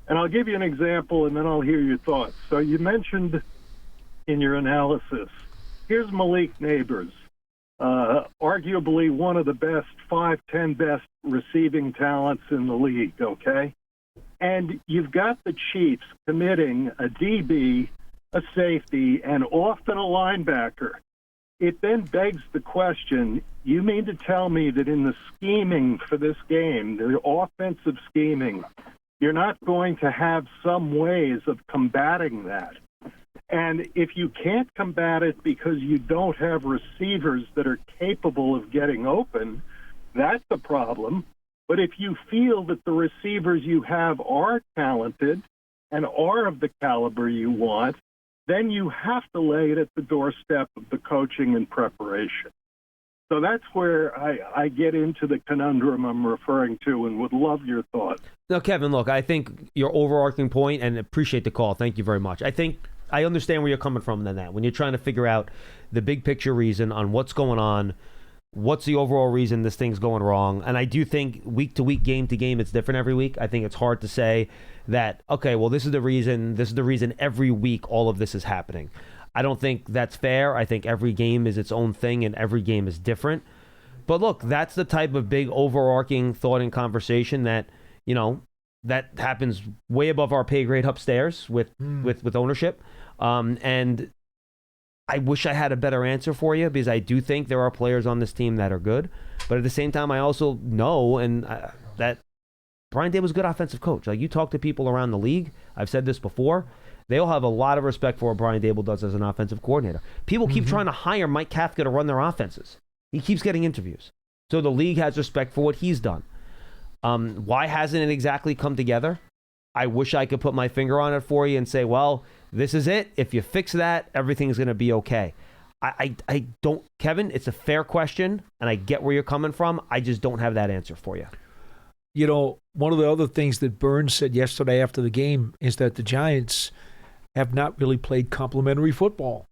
Speaker 3: And I'll give you an example, and then I'll hear your thoughts. So you mentioned in your analysis, here's Malik Neighbors, arguably one of the best 5-10 best receiving talents in the league. Okay, and you've got the Chiefs committing a DB, a safety, and often a linebacker. It then begs the question, you mean to tell me that in the scheming for this game, the offensive scheming, you're not going to have some ways of combating that? And if you can't combat it because you don't have receivers that are capable of getting open, that's a problem. But if you feel that the receivers you have are talented and are of the caliber you want, then you have to lay it at the doorstep of the coaching and preparation. So that's where I get into the conundrum I'm referring to, and would love your thoughts.
Speaker 1: Now, Kevin, look, I think your overarching point, and appreciate the call. Thank you very much. I think I understand where you're coming from in that. When you're trying to figure out the big picture reason on what's going on, what's the overall reason this thing's going wrong. And I do think week to week, game to game, it's different every week. I think it's hard to say that, okay, well, this is the reason every week all of this is happening. I don't think that's fair. I think every game is its own thing and every game is different. But look, that's the type of big overarching thought and conversation that, that happens way above our pay grade upstairs with ownership. And I wish I had a better answer for you, because I do think there are players on this team that are good. But at the same time, I also know that Brian Dable's a good offensive coach. Like, you talk to people around the league, I've said this before, they all have a lot of respect for what Brian Dable does as an offensive coordinator. People keep trying to hire Mike Kafka to run their offenses. He keeps getting interviews. So the league has respect for what he's done. Why hasn't it exactly come together? I wish I could put my finger on it for you and say, well, this is it. If you fix that, everything's going to be okay. I don't, Kevin, it's a fair question, and I get where you're coming from. I just don't have that answer for you.
Speaker 2: You know, one of the other things that Burns said yesterday after the game is that the Giants have not really played complementary football.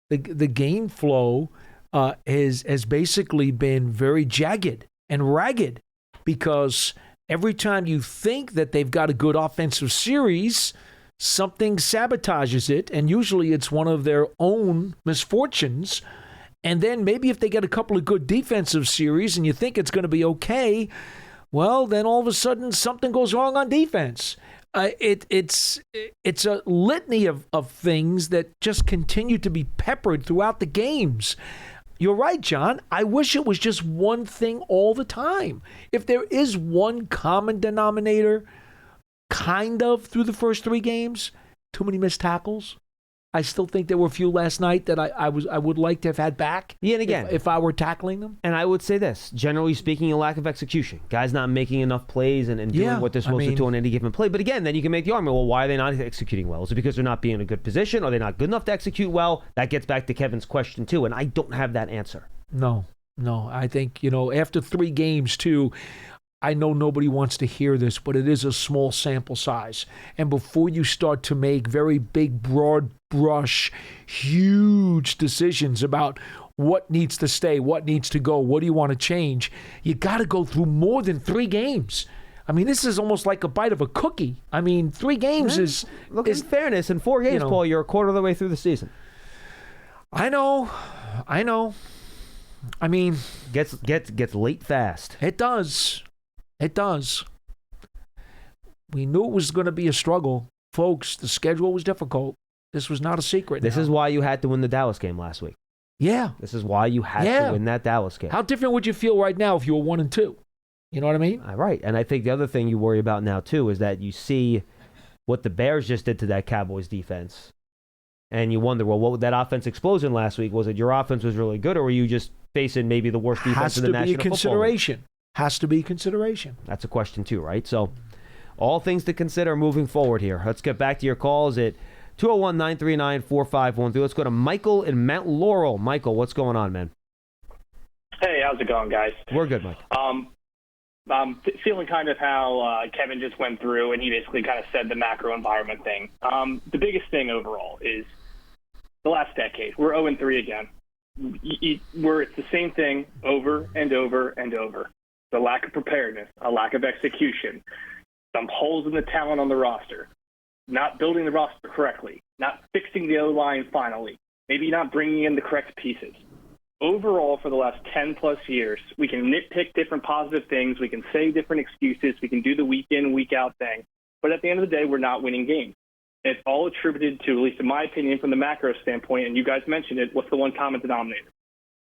Speaker 2: The game flow has basically been very jagged and ragged because every time you think that they've got a good offensive series, something sabotages it, and usually it's one of their own misfortunes. And then maybe if they get a couple of good defensive series and you think it's going to be okay, well, then all of a sudden something goes wrong on defense. It's a litany of things that just continue to be peppered throughout the games. You're right, John. I wish it was just one thing all the time. If there is one common denominator, kind of through the first 3 games, too many missed tackles. I still think there were a few last night that I would like to have had back.
Speaker 1: Yeah, and again,
Speaker 2: if I were tackling them.
Speaker 1: And I would say this, generally speaking, a lack of execution. Guys not making enough plays and doing what they're supposed to do on any given play. But again, then you can make the argument, well, why are they not executing well? Is it because they're not being in a good position? Are they not good enough to execute well? That gets back to Kevin's question, too, and I don't have that answer.
Speaker 2: No. I think, after 3 games, too, I know nobody wants to hear this, but it is a small sample size. And before you start to make very big, broad brush, huge decisions about what needs to stay, what needs to go, what do you want to change, you got to go through more than 3 games. I mean, this is almost like a bite of a cookie. I mean, 3 games is...
Speaker 1: Look, in fairness, in 4 games, Paul, you're a quarter of the way through the season.
Speaker 2: I know. I mean...
Speaker 1: Gets late fast.
Speaker 2: It does. We knew it was going to be a struggle. Folks, the schedule was difficult. This was not a secret.
Speaker 1: This is why you had to win the Dallas game last week.
Speaker 2: Yeah.
Speaker 1: This is why you had to win that Dallas game.
Speaker 2: How different would you feel right now if you were 1-2? You know what I mean?
Speaker 1: Right. And I think the other thing you worry about now, too, is that you see what the Bears just did to that Cowboys defense. And you wonder, well, what that offense explosion last week? Was it your offense was really good, or were you just facing maybe the worst defense in the National Football League?
Speaker 2: Has to be consideration.
Speaker 1: That's a question, too, right? So all things to consider moving forward here. Let's get back to your calls at 201-939-4513. Let's go to Michael in Mount Laurel. Michael, what's going on, man?
Speaker 4: Hey, how's it going, guys?
Speaker 1: We're good, Mike.
Speaker 4: I'm feeling kind of how Kevin just went through, and he basically kind of said the macro environment thing. The biggest thing overall is the last decade. We're 0-3 again. It's the same thing over and over and over. The lack of preparedness, a lack of execution, some holes in the talent on the roster, not building the roster correctly, not fixing the O-line finally, maybe not bringing in the correct pieces. Overall, for the last 10-plus years, we can nitpick different positive things, we can say different excuses, we can do the week-in, week-out thing, but at the end of the day, we're not winning games. It's all attributed to, at least in my opinion, from the macro standpoint, and you guys mentioned it, what's the one common denominator?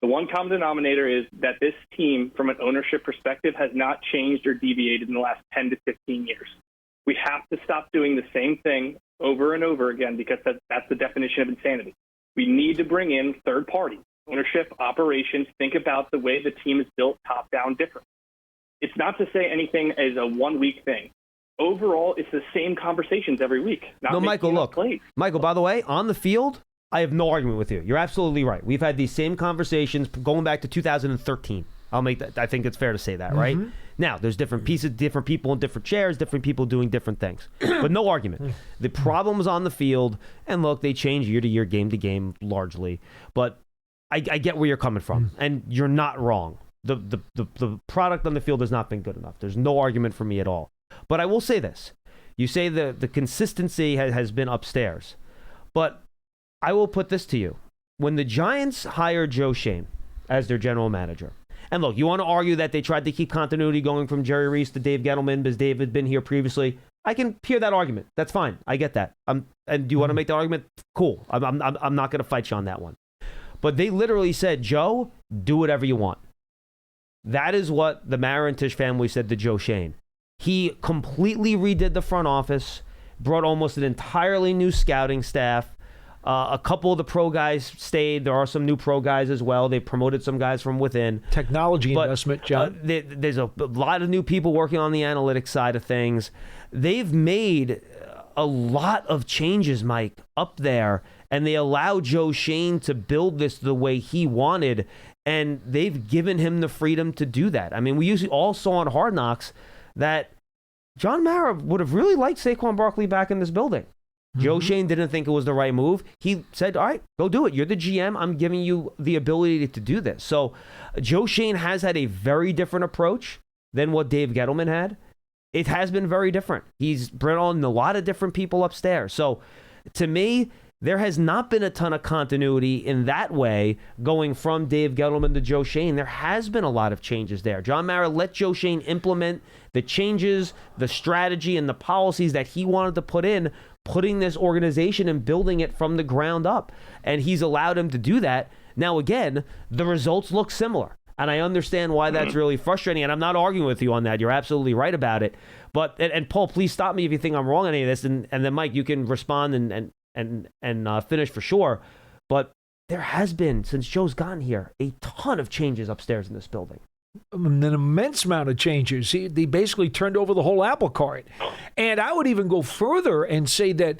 Speaker 4: The one common denominator is that this team, from an ownership perspective, has not changed or deviated in the last 10 to 15 years. We have to stop doing the same thing over and over again because that's the definition of insanity. We need to bring in third party ownership, operations, think about the way the team is built top-down different. It's not to say anything is a one-week thing. Overall, it's the same conversations every week.
Speaker 1: No, Michael, look. Michael, by the way, on the field, I have no argument with you. You're absolutely right. We've had these same conversations going back to 2013. I'll make that. I think it's fair to say that, right? Now, there's different pieces, different people in different chairs, different people doing different things. But no argument. The problems on the field, and look, they change year to year, game to game, largely. But I get where you're coming from, and you're not wrong. The product on the field has not been good enough. There's no argument for me at all. But I will say this. You say the consistency has been upstairs. But I will put this to you. When the Giants hired Joe Schoen as their general manager, and look, you want to argue that they tried to keep continuity going from Jerry Reese to Dave Gettleman because Dave had been here previously. I can hear that argument. That's fine. I get that. And do you want to make the argument? Cool. I'm not going to fight you on that one. But they literally said, Joe, do whatever you want. That is what the Mara and Tisch family said to Joe Schoen. He completely redid the front office, brought almost an entirely new scouting staff, A couple of the pro guys stayed. There are some new pro guys as well. They promoted some guys from within.
Speaker 2: Technology investment, John.
Speaker 1: There's a lot of new people working on the analytics side of things. They've made a lot of changes, Mike, up there, and they allowed Joe Shane to build this the way he wanted, and they've given him the freedom to do that. I mean, we usually all saw on Hard Knocks that John Mara would have really liked Saquon Barkley back in this building. Joe Shane didn't think it was the right move. He said, all right, go do it. You're the GM. I'm giving you the ability to do this. So Joe Shane has had a very different approach than what Dave Gettleman had. It has been very different. He's brought on a lot of different people upstairs. So to me, there has not been a ton of continuity in that way going from Dave Gettleman to Joe Shane. There has been a lot of changes there. John Mara let Joe Shane implement the changes, the strategy, and the policies that he wanted to put in, putting this organization and building it from the ground up. And he's allowed him to do that. Now, again, the results look similar. And I understand why that's really frustrating. And I'm not arguing with you on that. You're absolutely right about it. But, and Paul, please stop me if you think I'm wrong on any of this. And then, Mike, you can respond and finish for sure. But there has been, since Joe's gotten here, a ton of changes upstairs in this building.
Speaker 2: An immense amount of changes. They basically turned over the whole apple cart. And I would even go further and say that,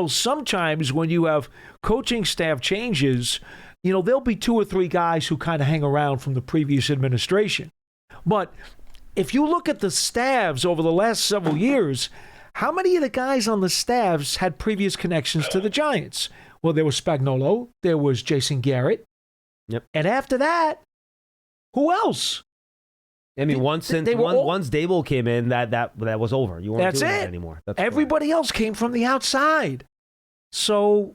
Speaker 2: sometimes when you have coaching staff changes, there'll be 2 or 3 guys who kind of hang around from the previous administration. But if you look at the staffs over the last several years, how many of the guys on the staffs had previous connections to the Giants? Well, there was Spagnuolo. There was Jason Garrett.
Speaker 1: Yep.
Speaker 2: And after that, who else?
Speaker 1: I mean, once Dable came in, that was over. You weren't doing that anymore. That's
Speaker 2: Everybody else came from the outside. So,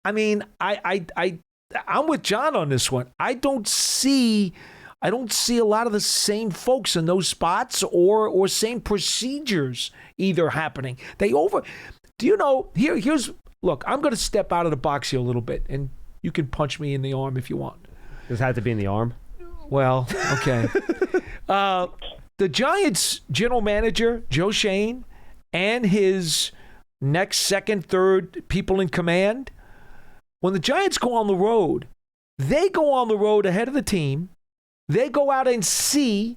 Speaker 2: I mean, I'm with John on this one. I don't see a lot of the same folks in those spots or same procedures either happening. Look, I'm going to step out of the box here a little bit, and you can punch me in the arm if you want.
Speaker 1: Does it have to be in the arm?
Speaker 2: Well, okay. The Giants general manager, Joe Shane, and his next, second, third people in command, when the Giants go on the road, they go on the road ahead of the team. They go out and see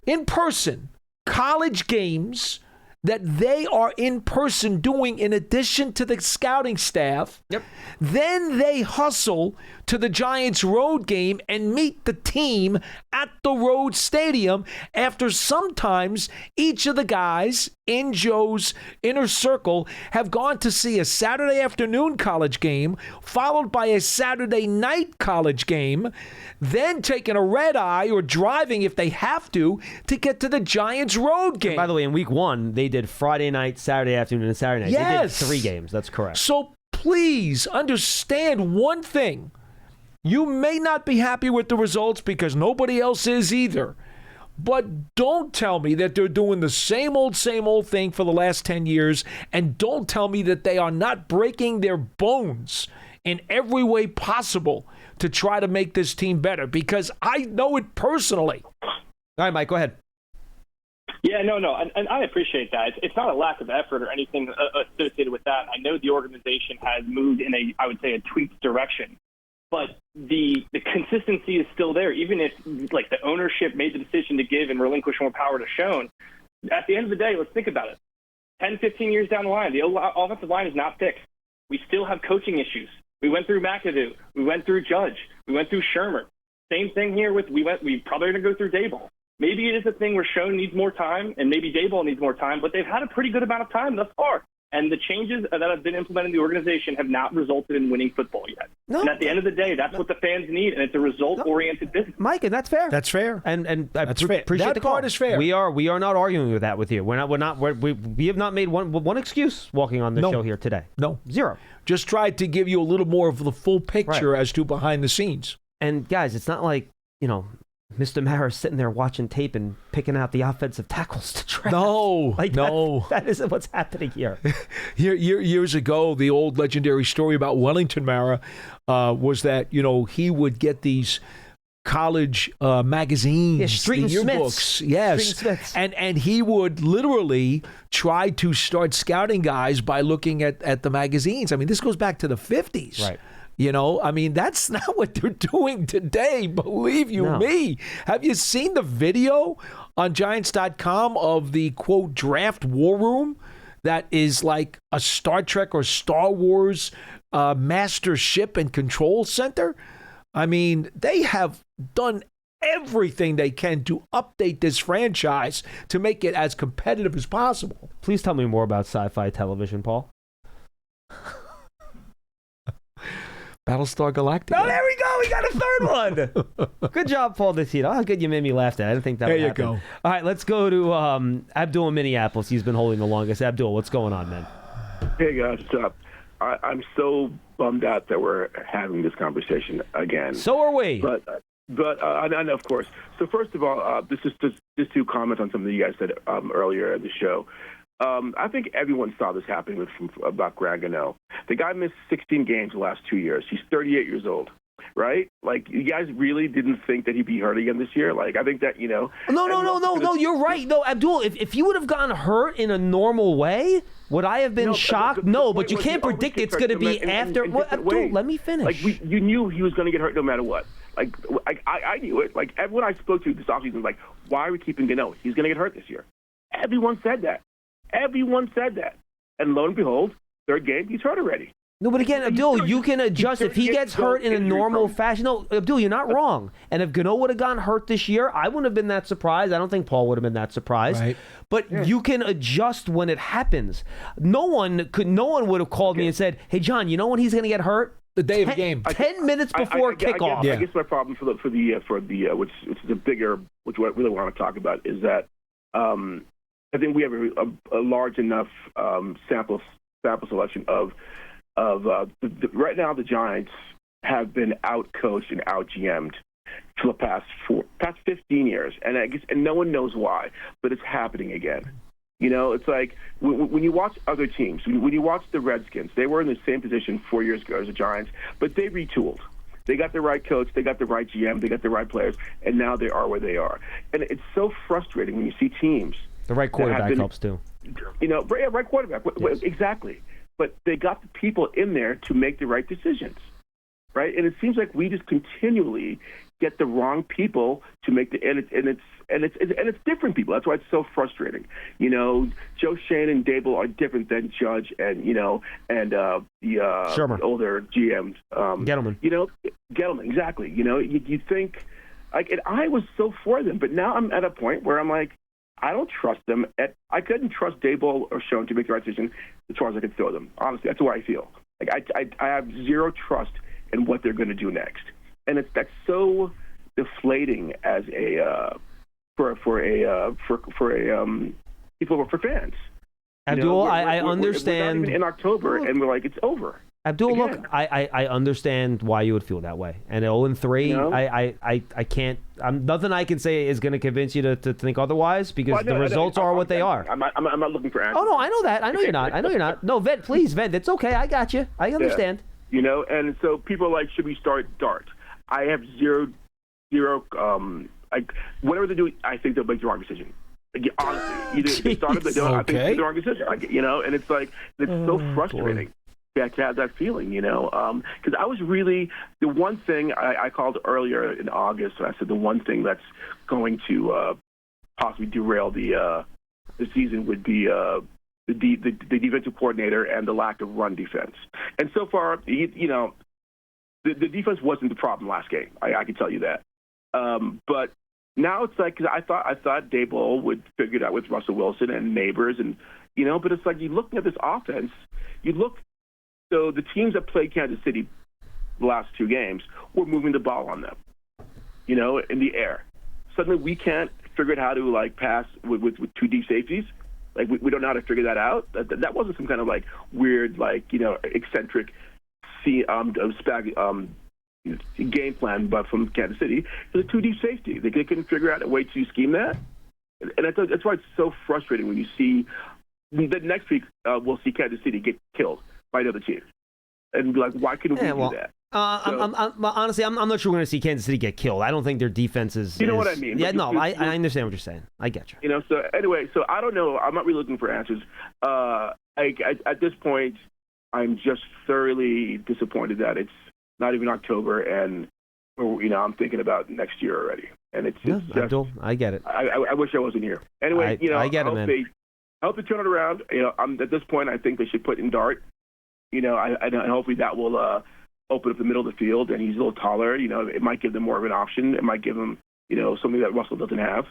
Speaker 2: in person college games that they are in person doing in addition to the scouting staff.
Speaker 1: Yep.
Speaker 2: Then they hustle to the Giants road game and meet the team at the road stadium after sometimes each of the guys in Joe's inner circle have gone to see a Saturday afternoon college game followed by a Saturday night college game, then taking a red eye or driving if they have to get to the Giants road game.
Speaker 1: And by the way, in week 1, they did Friday night, Saturday afternoon, and Saturday night.
Speaker 2: Yes.
Speaker 1: They did 3 games. That's correct.
Speaker 2: So please understand one thing. You may not be happy with the results because nobody else is either. But don't tell me that they're doing the same old thing for the last 10 years. And don't tell me that they are not breaking their bones in every way possible to try to make this team better, because I know it personally.
Speaker 1: All right, Mike, go ahead.
Speaker 4: Yeah, no, and I appreciate that. It's not a lack of effort or anything associated with that. I know the organization has moved in I would say, a tweaked direction, but the consistency is still there. Even if, like, the ownership made the decision to give and relinquish more power to Schoen, at the end of the day, let's think about it. 10, 15 years down the line, the offensive line is not fixed. We still have coaching issues. We went through McAdoo. We went through Judge. We went through Shermer. Same thing here we probably going to go through Dable. Maybe it is a thing where Schoen needs more time and maybe Dable needs more time, but they've had a pretty good amount of time thus far. And the changes that have been implemented in the organization have not resulted in winning football yet. And at the end of the day, that's what the fans need, and it's a result-oriented business.
Speaker 1: Mike, and that's fair.
Speaker 2: That's fair.
Speaker 1: And I
Speaker 2: that's fair.
Speaker 1: appreciate
Speaker 2: that
Speaker 1: the call.
Speaker 2: part is fair.
Speaker 1: We are not arguing with that with you. We have not made one excuse walking on the show here today.
Speaker 2: No.
Speaker 1: 0.
Speaker 2: Just tried to give you a little more of the full picture as to behind the scenes.
Speaker 1: And guys, it's not like, Mr. Mara's sitting there watching tape and picking out the offensive tackles to draft.
Speaker 2: No,
Speaker 1: that isn't what's happening here.
Speaker 2: Years ago, the old legendary story about Wellington Mara was that, he would get these college magazines,
Speaker 1: Yeah, Street
Speaker 2: the
Speaker 1: and
Speaker 2: yearbooks.
Speaker 1: Smiths.
Speaker 2: Yes.
Speaker 1: Street and Smiths.
Speaker 2: And he would literally try to start scouting guys by looking at the magazines. I mean, this goes back to the 50s.
Speaker 1: Right.
Speaker 2: You know, I mean, that's not what they're doing today, believe you
Speaker 1: No.
Speaker 2: me. Have you seen the video on Giants.com of the, quote, draft war room that is like a Star Trek or Star Wars master ship and control center? I mean, they have done everything they can to update this franchise to make it as competitive as possible.
Speaker 1: Please tell me more about sci-fi television, Paul.
Speaker 2: Battlestar Galactica.
Speaker 1: Oh, there we go. We got a third one. Good job, Paul Dottino. Oh, good. You made me laugh there. I didn't think that
Speaker 2: There
Speaker 1: would
Speaker 2: you
Speaker 1: happen.
Speaker 2: go.
Speaker 1: All right, let's go to Abdul in Minneapolis. He's been holding the longest. Abdul, what's going on, man?
Speaker 5: Hey guys, what's up? I'm so bummed out that we're having this conversation again.
Speaker 1: So are we.
Speaker 5: But and of course. So first of all, this is just to comment on something you guys said earlier in the show. I think everyone saw this happening about Greg Gano. The guy missed 16 games the last 2 years. He's 38 years old, right? Like, you guys really didn't think that he'd be hurt again this year? Like, I think that,
Speaker 1: No. You're right. No, Abdul, if you would have gotten hurt in a normal way, would I have been shocked? No, but you can't predict it's going to be after. Abdul, let me finish.
Speaker 5: Like, you knew he was going to get hurt no matter what. Like, I knew it. Like, everyone I spoke to this offseason was like, why are we keeping Gano? He's going to get hurt this year. Everyone said that. Everyone said that. And lo and behold, third game, he's hurt already.
Speaker 1: No, but again, Abdul, you can adjust. If he gets hurt in a normal fashion. No, Abdul, you're not wrong. And if Gano would have gotten hurt this year, I wouldn't have been that surprised. I don't think Paul would have been that surprised.
Speaker 2: Right.
Speaker 1: But you can adjust when it happens. No one would have called me and said, hey, John, you know when he's going to get hurt?
Speaker 2: The day of the game.
Speaker 1: 10 minutes before kickoff.
Speaker 5: I guess my problem for the which is a bigger, which what I really want to talk about is that I think we have a large enough sample selection of right now. The Giants have been out-coached and out-GM'd for the past 15 years, and I guess no one knows why, but it's happening again. You know, it's like when you watch other teams, when you watch the Redskins, they were in the same position 4 years ago as the Giants, but they retooled. They got the right coach, they got the right GM, they got the right players, and now they are where they are. And it's so frustrating when you see teams.
Speaker 1: The right quarterback helps too.
Speaker 5: You know, right quarterback,
Speaker 1: Yes.
Speaker 5: Exactly. But they got the people in there to make the right decisions, right? And it seems like we just continually get the wrong people to make and it's different people. That's why it's so frustrating. You know, Joe Shane and Dable are different than Judge and the older GMs.
Speaker 1: Gettleman.
Speaker 5: You know, Gettleman, exactly. You know, you think like, and I was so for them, but now I'm at a point where I'm like, I don't trust them. I couldn't trust Dable or Schoen to make the right decision as far as I could throw them. Honestly, that's the way I feel. Like I have zero trust in what they're going to do next, and that's so deflating as for fans.
Speaker 1: Abdul, I understand.
Speaker 5: We're not even in October, and we're like, it's over.
Speaker 1: Abdul,
Speaker 5: Again.
Speaker 1: look, I understand why you would feel that way. And 0-3,
Speaker 5: You know?
Speaker 1: I can't. Nothing I can say is going to convince you to think otherwise because the results are what they are.
Speaker 5: I'm not looking for answers.
Speaker 1: Oh no, I know that. I know you're not. No, vent, please, vent. It's okay. I got you. I understand.
Speaker 5: Yeah. You know, and so people are like, should we start Dart? I have zero. Like whatever they do, I think they'll make the wrong decision. Like, honestly, either they started, but I think it's the wrong decision. Like, you know, and it's like it's so frustrating.
Speaker 1: Boy.
Speaker 5: To have that feeling, you know, because I was really the one thing I called earlier in August. I said the one thing that's going to possibly derail the season would be the defensive coordinator and the lack of run defense. And so far, you know, the defense wasn't the problem last game. I can tell you that. But now it's like, cause I thought Dable would figure it out with Russell Wilson and Neighbors, and you know, but it's like you're looking at this offense. So the teams that played Kansas City the last two games were moving the ball on them, you know, in the air. Suddenly we can't figure out how to like pass with two deep safeties. Like we don't know how to figure that out. That wasn't some kind of like weird, like, you know, eccentric game plan, but from Kansas City, it was a two deep safety. They couldn't figure out a way to scheme that, and that's why it's so frustrating when you see that next week we'll see Kansas City get killed by another team, and be like, why couldn't we do that?
Speaker 1: Honestly, I'm not sure we're going to see Kansas City get killed. I don't think their defense is.
Speaker 5: You know what I mean?
Speaker 1: Yeah, no, I understand what you're saying. I get you.
Speaker 5: You know, so anyway, so I don't know. I'm not really looking for answers. At this point, I'm just thoroughly disappointed that it's not even October, and I'm thinking about next year already. And it's just,
Speaker 1: I get it.
Speaker 5: I wish I wasn't here. Anyway,
Speaker 1: I get it, man.
Speaker 5: I hope they turn it around. At this point, I think they should put in Dart. And hopefully that will open up the middle of the field, and he's a little taller. It might give them more of an option. It might give them, something that Russell doesn't have.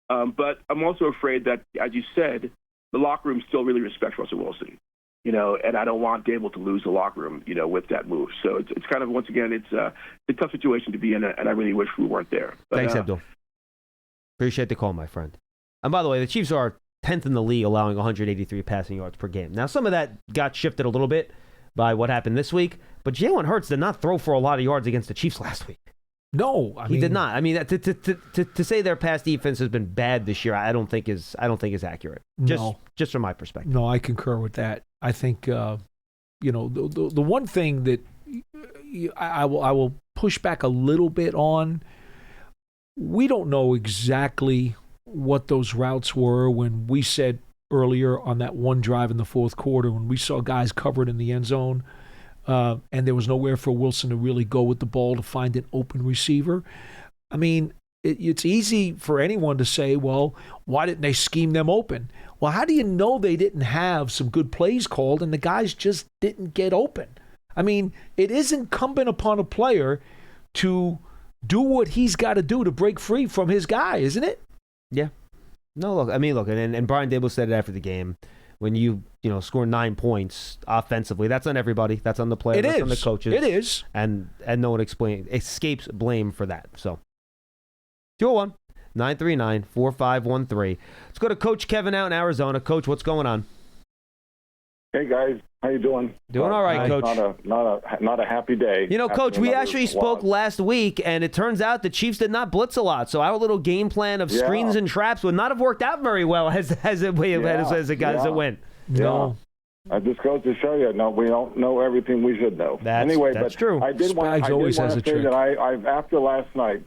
Speaker 5: But I'm also afraid that, as you said, the locker room still really respects Russell Wilson. And I don't want Dable to lose the locker room, with that move. So it's kind of, once again, it's a tough situation to be in, and I really wish we weren't there. But,
Speaker 1: thanks, Abdul. Appreciate the call, my friend. And by the way, the Chiefs are 10th in the league, allowing 183 passing yards per game. Now, some of that got shifted a little bit by what happened this week, but Jalen Hurts did not throw for a lot of yards against the Chiefs last week.
Speaker 2: No,
Speaker 1: he did not. I mean, to say their pass defense has been bad this year, I don't think is accurate. Just from my perspective.
Speaker 2: No, I concur with that. I think the one thing that I will push back a little bit on. We don't know exactly what those routes were when we said earlier on that one drive in the fourth quarter when we saw guys covered in the end zone. And there was nowhere for Wilson to really go with the ball to find an open receiver. I mean, it's easy for anyone to say, well, why didn't they scheme them open? Well, how do you know they didn't have some good plays called and the guys just didn't get open? I mean, it is incumbent upon a player to do what he's got to do to break free from his guy, isn't it?
Speaker 1: Yeah. No, look, and Brian Dable said it after the game. When you score 9 points offensively, that's on everybody. That's on the player. That's on the coaches.
Speaker 2: It is.
Speaker 1: And no one escapes blame for that. So 201-939-4513. Let's go to Coach Kevin out in Arizona. Coach, what's going on?
Speaker 6: Hey guys, how you doing?
Speaker 1: Doing all right, Coach.
Speaker 6: Not a happy day.
Speaker 1: Coach, we actually spoke last week, and it turns out the Chiefs did not blitz a lot. So our little game plan of screens and traps would not have worked out very well as it went.
Speaker 2: No.
Speaker 6: It just goes to show you, we don't know everything we should know.
Speaker 1: That's true.
Speaker 6: I did want to say that I after last night,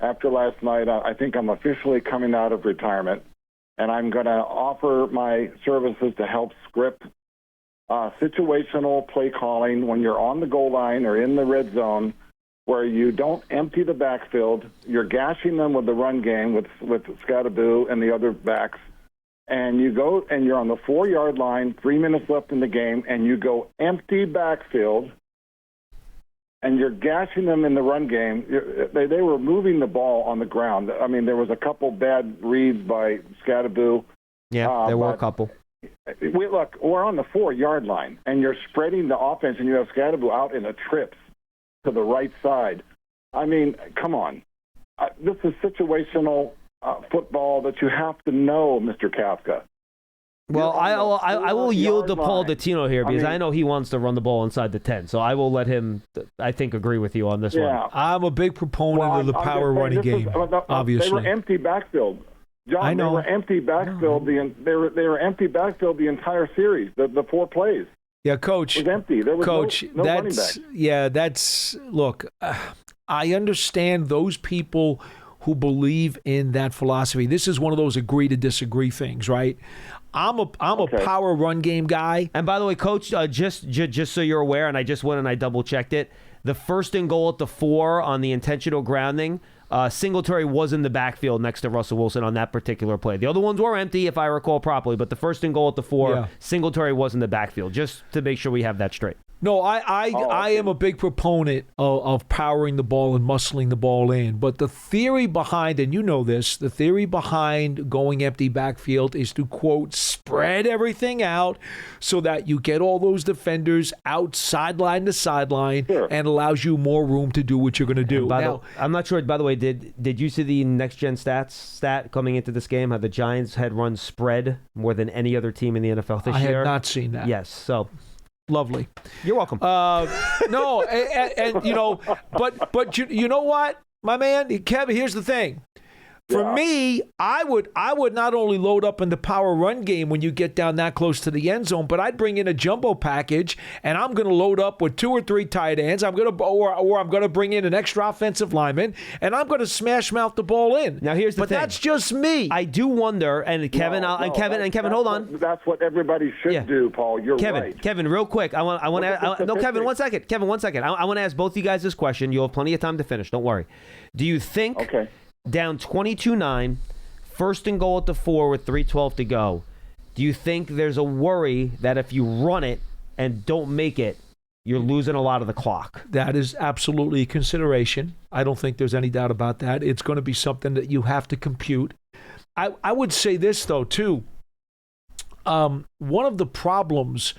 Speaker 6: I think I'm officially coming out of retirement, and I'm going to offer my services to help script situational play calling when you're on the goal line or in the red zone, where you don't empty the backfield. You're gashing them with the run game with Scadaboo and the other backs, and you go and you're on the 4-yard line, 3 minutes left in the game, and you go empty backfield, and you're gashing them in the run game. They were moving the ball on the ground. I mean, there was a couple bad reads by Scadaboo.
Speaker 1: Yeah, there were a couple.
Speaker 6: We're on the 4-yard line, and you're spreading the offense, and you have Scadaboo out in a trips to the right side. I mean, come on. This is situational football that you have to know, Mr. Kafka.
Speaker 1: Well, I will yield to Paul Dottino here because I know he wants to run the ball inside the 10. So I will let him, I think, agree with you on this one.
Speaker 2: I'm a big proponent of the power running game, obviously.
Speaker 6: They were empty backfield. John,
Speaker 2: I know.
Speaker 6: They were empty backfield. They were empty backfield the entire series. The 4 plays.
Speaker 2: Yeah, Coach.
Speaker 6: It was empty. There was
Speaker 2: Coach,
Speaker 6: no running back.
Speaker 2: Look, I understand those people who believe in that philosophy. This is one of those agree to disagree things, right? I'm a power run game guy.
Speaker 1: And by the way, Coach, just so you're aware, and I just went and I double checked it. The 1st and goal at the 4 on the intentional grounding. Singletary was in the backfield next to Russell Wilson on that particular play. The other ones were empty, if I recall properly, but the 1st and goal at the 4, Singletary was in the backfield, just to make sure we have that straight.
Speaker 2: No, I am a big proponent of powering the ball and muscling the ball in. But the theory behind, and you know this, the theory behind going empty backfield is to, quote, spread everything out so that you get all those defenders out sideline to sideline and allows you more room to do what you're going to do.
Speaker 1: I'm not sure, by the way, did you see the next-gen stat coming into this game, how the Giants had run spread more than any other team in the NFL this year?
Speaker 2: I had not seen that.
Speaker 1: Yes, so...
Speaker 2: Lovely.
Speaker 1: You're welcome.
Speaker 2: No, and you know, but you know what, my man, Kevin, here's the thing. For me, I would not only load up in the power run game when you get down that close to the end zone, but I'd bring in a jumbo package, and I'm going to load up with 2 or 3 tight ends. I'm going to bring in an extra offensive lineman, and I'm going to smash mouth the ball in.
Speaker 1: Now here's the thing.
Speaker 2: But that's just me.
Speaker 1: I do wonder, and Kevin, Kevin, hold on.
Speaker 6: That's what everybody should do, Paul. You're right.
Speaker 1: Kevin, real quick. Kevin, 1 second. Kevin, 1 second. I want to ask both of you guys this question. You'll have plenty of time to finish. Don't worry. Do you think?
Speaker 6: Okay.
Speaker 1: Down 22-9, first and goal at the 4 with 3:12 to go. Do you think there's a worry that if you run it and don't make it, you're losing a lot of the clock?
Speaker 2: That is absolutely a consideration. I don't think there's any doubt about that. It's going to be something that you have to compute. I would say this, though, too. One of the problems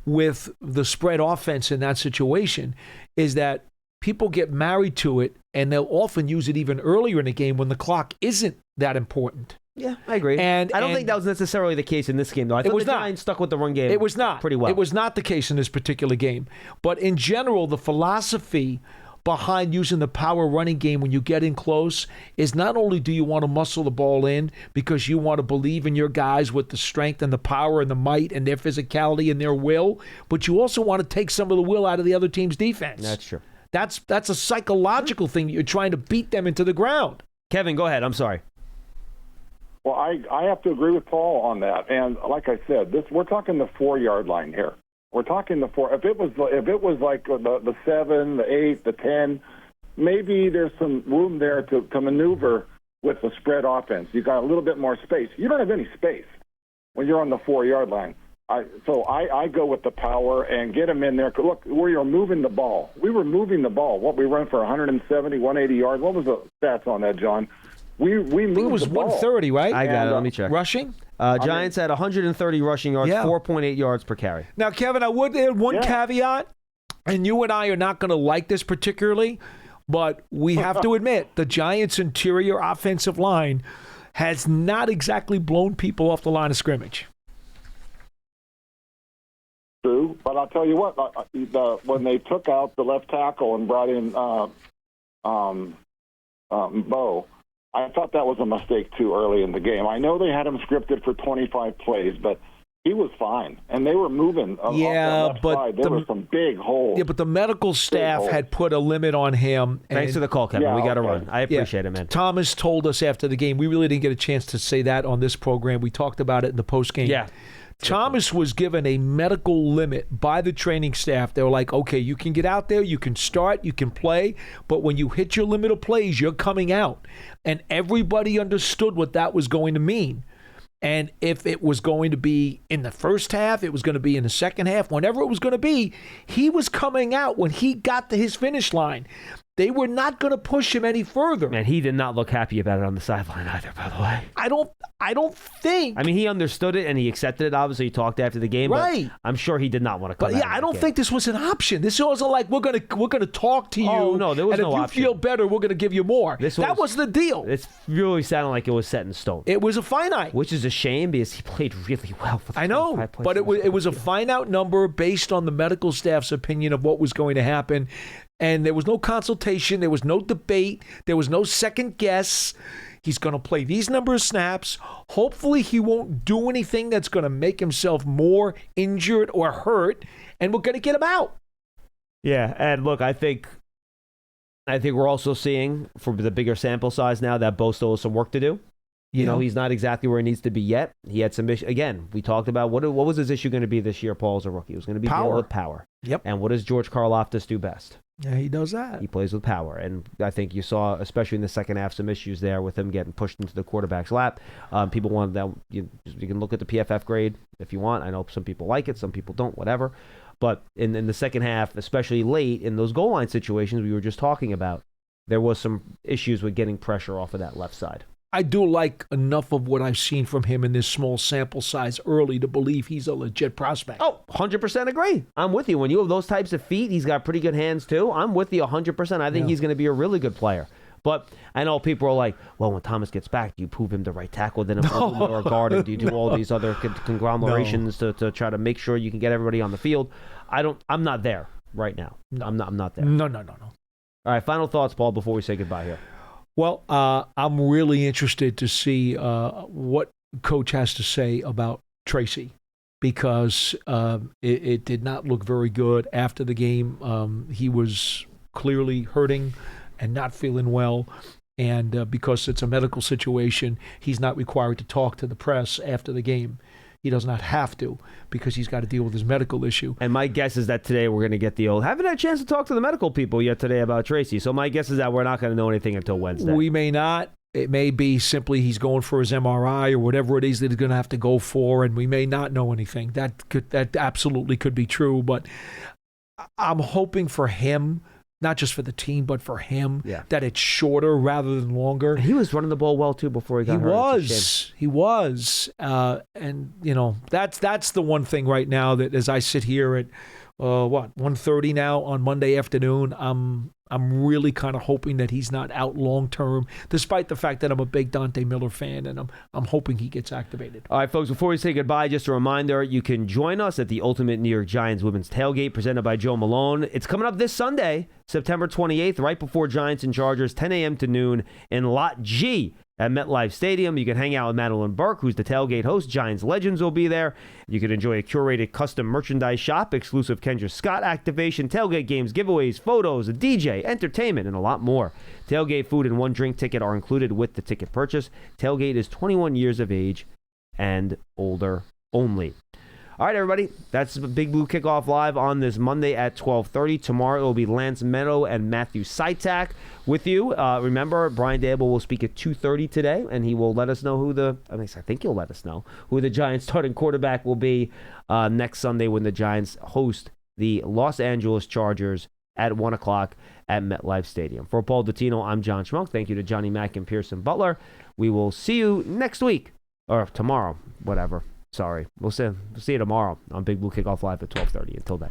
Speaker 2: with the spread offense in that situation is that people get married to it, and they'll often use it even earlier in the game when the clock isn't that important.
Speaker 1: Yeah, I agree. And I don't think that was necessarily the case in this game, though. I thought the Giants stuck with the run game.
Speaker 2: It was not
Speaker 1: pretty well.
Speaker 2: It was not the case in this particular game. But in general, the philosophy behind using the power running game when you get in close is not only do you want to muscle the ball in because you want to believe in your guys with the strength and the power and the might and their physicality and their will, but you also want to take some of the will out of the other team's defense.
Speaker 1: That's true.
Speaker 2: That's a psychological thing. You're trying to beat them into the ground.
Speaker 1: Kevin, go ahead. I'm sorry.
Speaker 6: Well, I have to agree with Paul on that. And like I said, we're talking the 4-yard line here. We're talking the 4. If it was like the 7, the 8, the 10, maybe there's some room there to maneuver with the spread offense. You got a little bit more space. You don't have any space when you're on the 4-yard line. So I go with the power and get them in there. Look, we are moving the ball. We were moving the ball. What we run for 170, 180 yards. What was the stats on that, John? We moved
Speaker 2: I think it was
Speaker 6: the ball.
Speaker 2: 130, right?
Speaker 1: I got it. Let me check.
Speaker 2: Rushing?
Speaker 1: Giants had 130 rushing yards, 4.8 yards per carry.
Speaker 2: Now, Kevin, I would add one caveat, and you and I are not going to like this particularly, but we have to admit the Giants' interior offensive line has not exactly blown people off the line of scrimmage.
Speaker 6: True, but I'll tell you what, when they took out the left tackle and brought in Bo, I thought that was a mistake too early in the game. I know they had him scripted for 25 plays, but he was fine, and they were moving. Off the left side. There were some big holes.
Speaker 2: Yeah, but the medical staff had put a limit on him.
Speaker 1: Thanks for the call, Kevin. We got to run. I appreciate it, man.
Speaker 2: Thomas told us after the game. We really didn't get a chance to say that on this program. We talked about it in the postgame.
Speaker 1: Yeah.
Speaker 2: Thomas was given a medical limit by the training staff. They were like, okay, you can get out there, you can start, you can play, but when you hit your limit of plays, you're coming out. And everybody understood what that was going to mean. And if it was going to be in the first half, it was going to be in the second half, whenever it was going to be, he was coming out when he got to his finish line. They were not going to push him any further.
Speaker 1: Man, he did not look happy about it on the sideline either, by the way.
Speaker 2: I don't think.
Speaker 1: I mean, he understood it and he accepted it. Obviously, he talked after the game,
Speaker 2: right?
Speaker 1: But I'm sure he did not want to come.
Speaker 2: But I don't think this was an option. This wasn't like we're gonna talk to you.
Speaker 1: Oh no, there was no option.
Speaker 2: And if you feel better, we're gonna give you more. That was the deal.
Speaker 1: It really sounded like it was set in stone.
Speaker 2: It was a finite,
Speaker 1: which is a shame because he played really well for the
Speaker 2: I know, but it was a finite number based on the medical staff's opinion of what was going to happen. And there was no consultation. There was no debate. There was no second guess. He's going to play these number of snaps. Hopefully he won't do anything that's going to make himself more injured or hurt. And we're going to get him out.
Speaker 1: Yeah, and look, I think we're also seeing, for the bigger sample size now, that Bo still has some work to do. You know, he's not exactly where he needs to be yet. He had some issues. Again, we talked about what was his issue going to be this year, Paul, as a rookie. It was going to be dealing with power.
Speaker 2: Yep.
Speaker 1: And what does George Karlaftis do best?
Speaker 2: Yeah, he does that.
Speaker 1: He plays with power. And I think you saw, especially in the second half, some issues there with him getting pushed into the quarterback's lap. People wanted that. You can look at the PFF grade if you want. I know some people like it, some people don't, whatever. But in the second half, especially late in those goal line situations we were just talking about, there was some issues with getting pressure off of that left side.
Speaker 2: I do like enough of what I've seen from him in this small sample size early to believe he's a legit prospect.
Speaker 1: Oh, 100% agree. I'm with you. When you have those types of feet, he's got pretty good hands too. I'm with you 100%. I think he's going to be a really good player. But I know people are like, well, when Thomas gets back, do you prove him the right tackle, then or a guard, and do you do all these other conglomerations to try to make sure you can get everybody on the field? I'm not there right now. I'm not there.
Speaker 2: No.
Speaker 1: All right, final thoughts, Paul, before we say goodbye here.
Speaker 2: Well, I'm really interested to see what Coach has to say about Tracy, because it did not look very good after the game. He was clearly hurting and not feeling well. And because it's a medical situation, he's not required to talk to the press after the game. He does not have to, because he's got to deal with his medical issue.
Speaker 1: And my guess is that today we're going to get the old. Haven't had a chance to talk to the medical people yet today about Tracy. So my guess is that we're not going to know anything until Wednesday.
Speaker 2: We may not. It may be simply he's going for his MRI or whatever it is that he's going to have to go for, and we may not know anything. That absolutely could be true, but I'm hoping for him, not just for the team, but for him, that it's shorter rather than longer.
Speaker 1: And he was running the ball well, too, before he got hurt.
Speaker 2: He was. And, that's the one thing right now that as I sit here at, 1:30 now on Monday afternoon, I'm really kind of hoping that he's not out long term, despite the fact that I'm a big Dante Miller fan, and I'm hoping he gets activated.
Speaker 1: All right, folks, before we say goodbye, just a reminder, you can join us at the Ultimate New York Giants Women's Tailgate presented by Joe Malone. It's coming up this Sunday, September 28th, right before Giants and Chargers, 10 a.m. to noon in Lot G at MetLife Stadium. You can hang out with Madeline Burke, who's the tailgate host. Giants legends will be there. You can enjoy a curated custom merchandise shop, exclusive Kendra Scott activation, tailgate games, giveaways, photos, a DJ, entertainment, and a lot more. Tailgate food and one drink ticket are included with the ticket purchase. Tailgate is 21 years of age and older only. All right, everybody, that's Big Blue Kickoff Live on this Monday at 12:30. Tomorrow it will be Lance Meadow and Matthew Sytak with you. Remember, Brian Dable will speak at 2:30 today, and he will let us know I think he'll let us know who the Giants starting quarterback will be next Sunday when the Giants host the Los Angeles Chargers at 1 o'clock at MetLife Stadium. For Paul Dottino, I'm John Schmeelk. Thank you to Johnny Mack and Pearson Butler. We will see you next week, or tomorrow, whatever. Sorry. We'll see you tomorrow on Big Blue Kickoff Live at 12:30. Until then.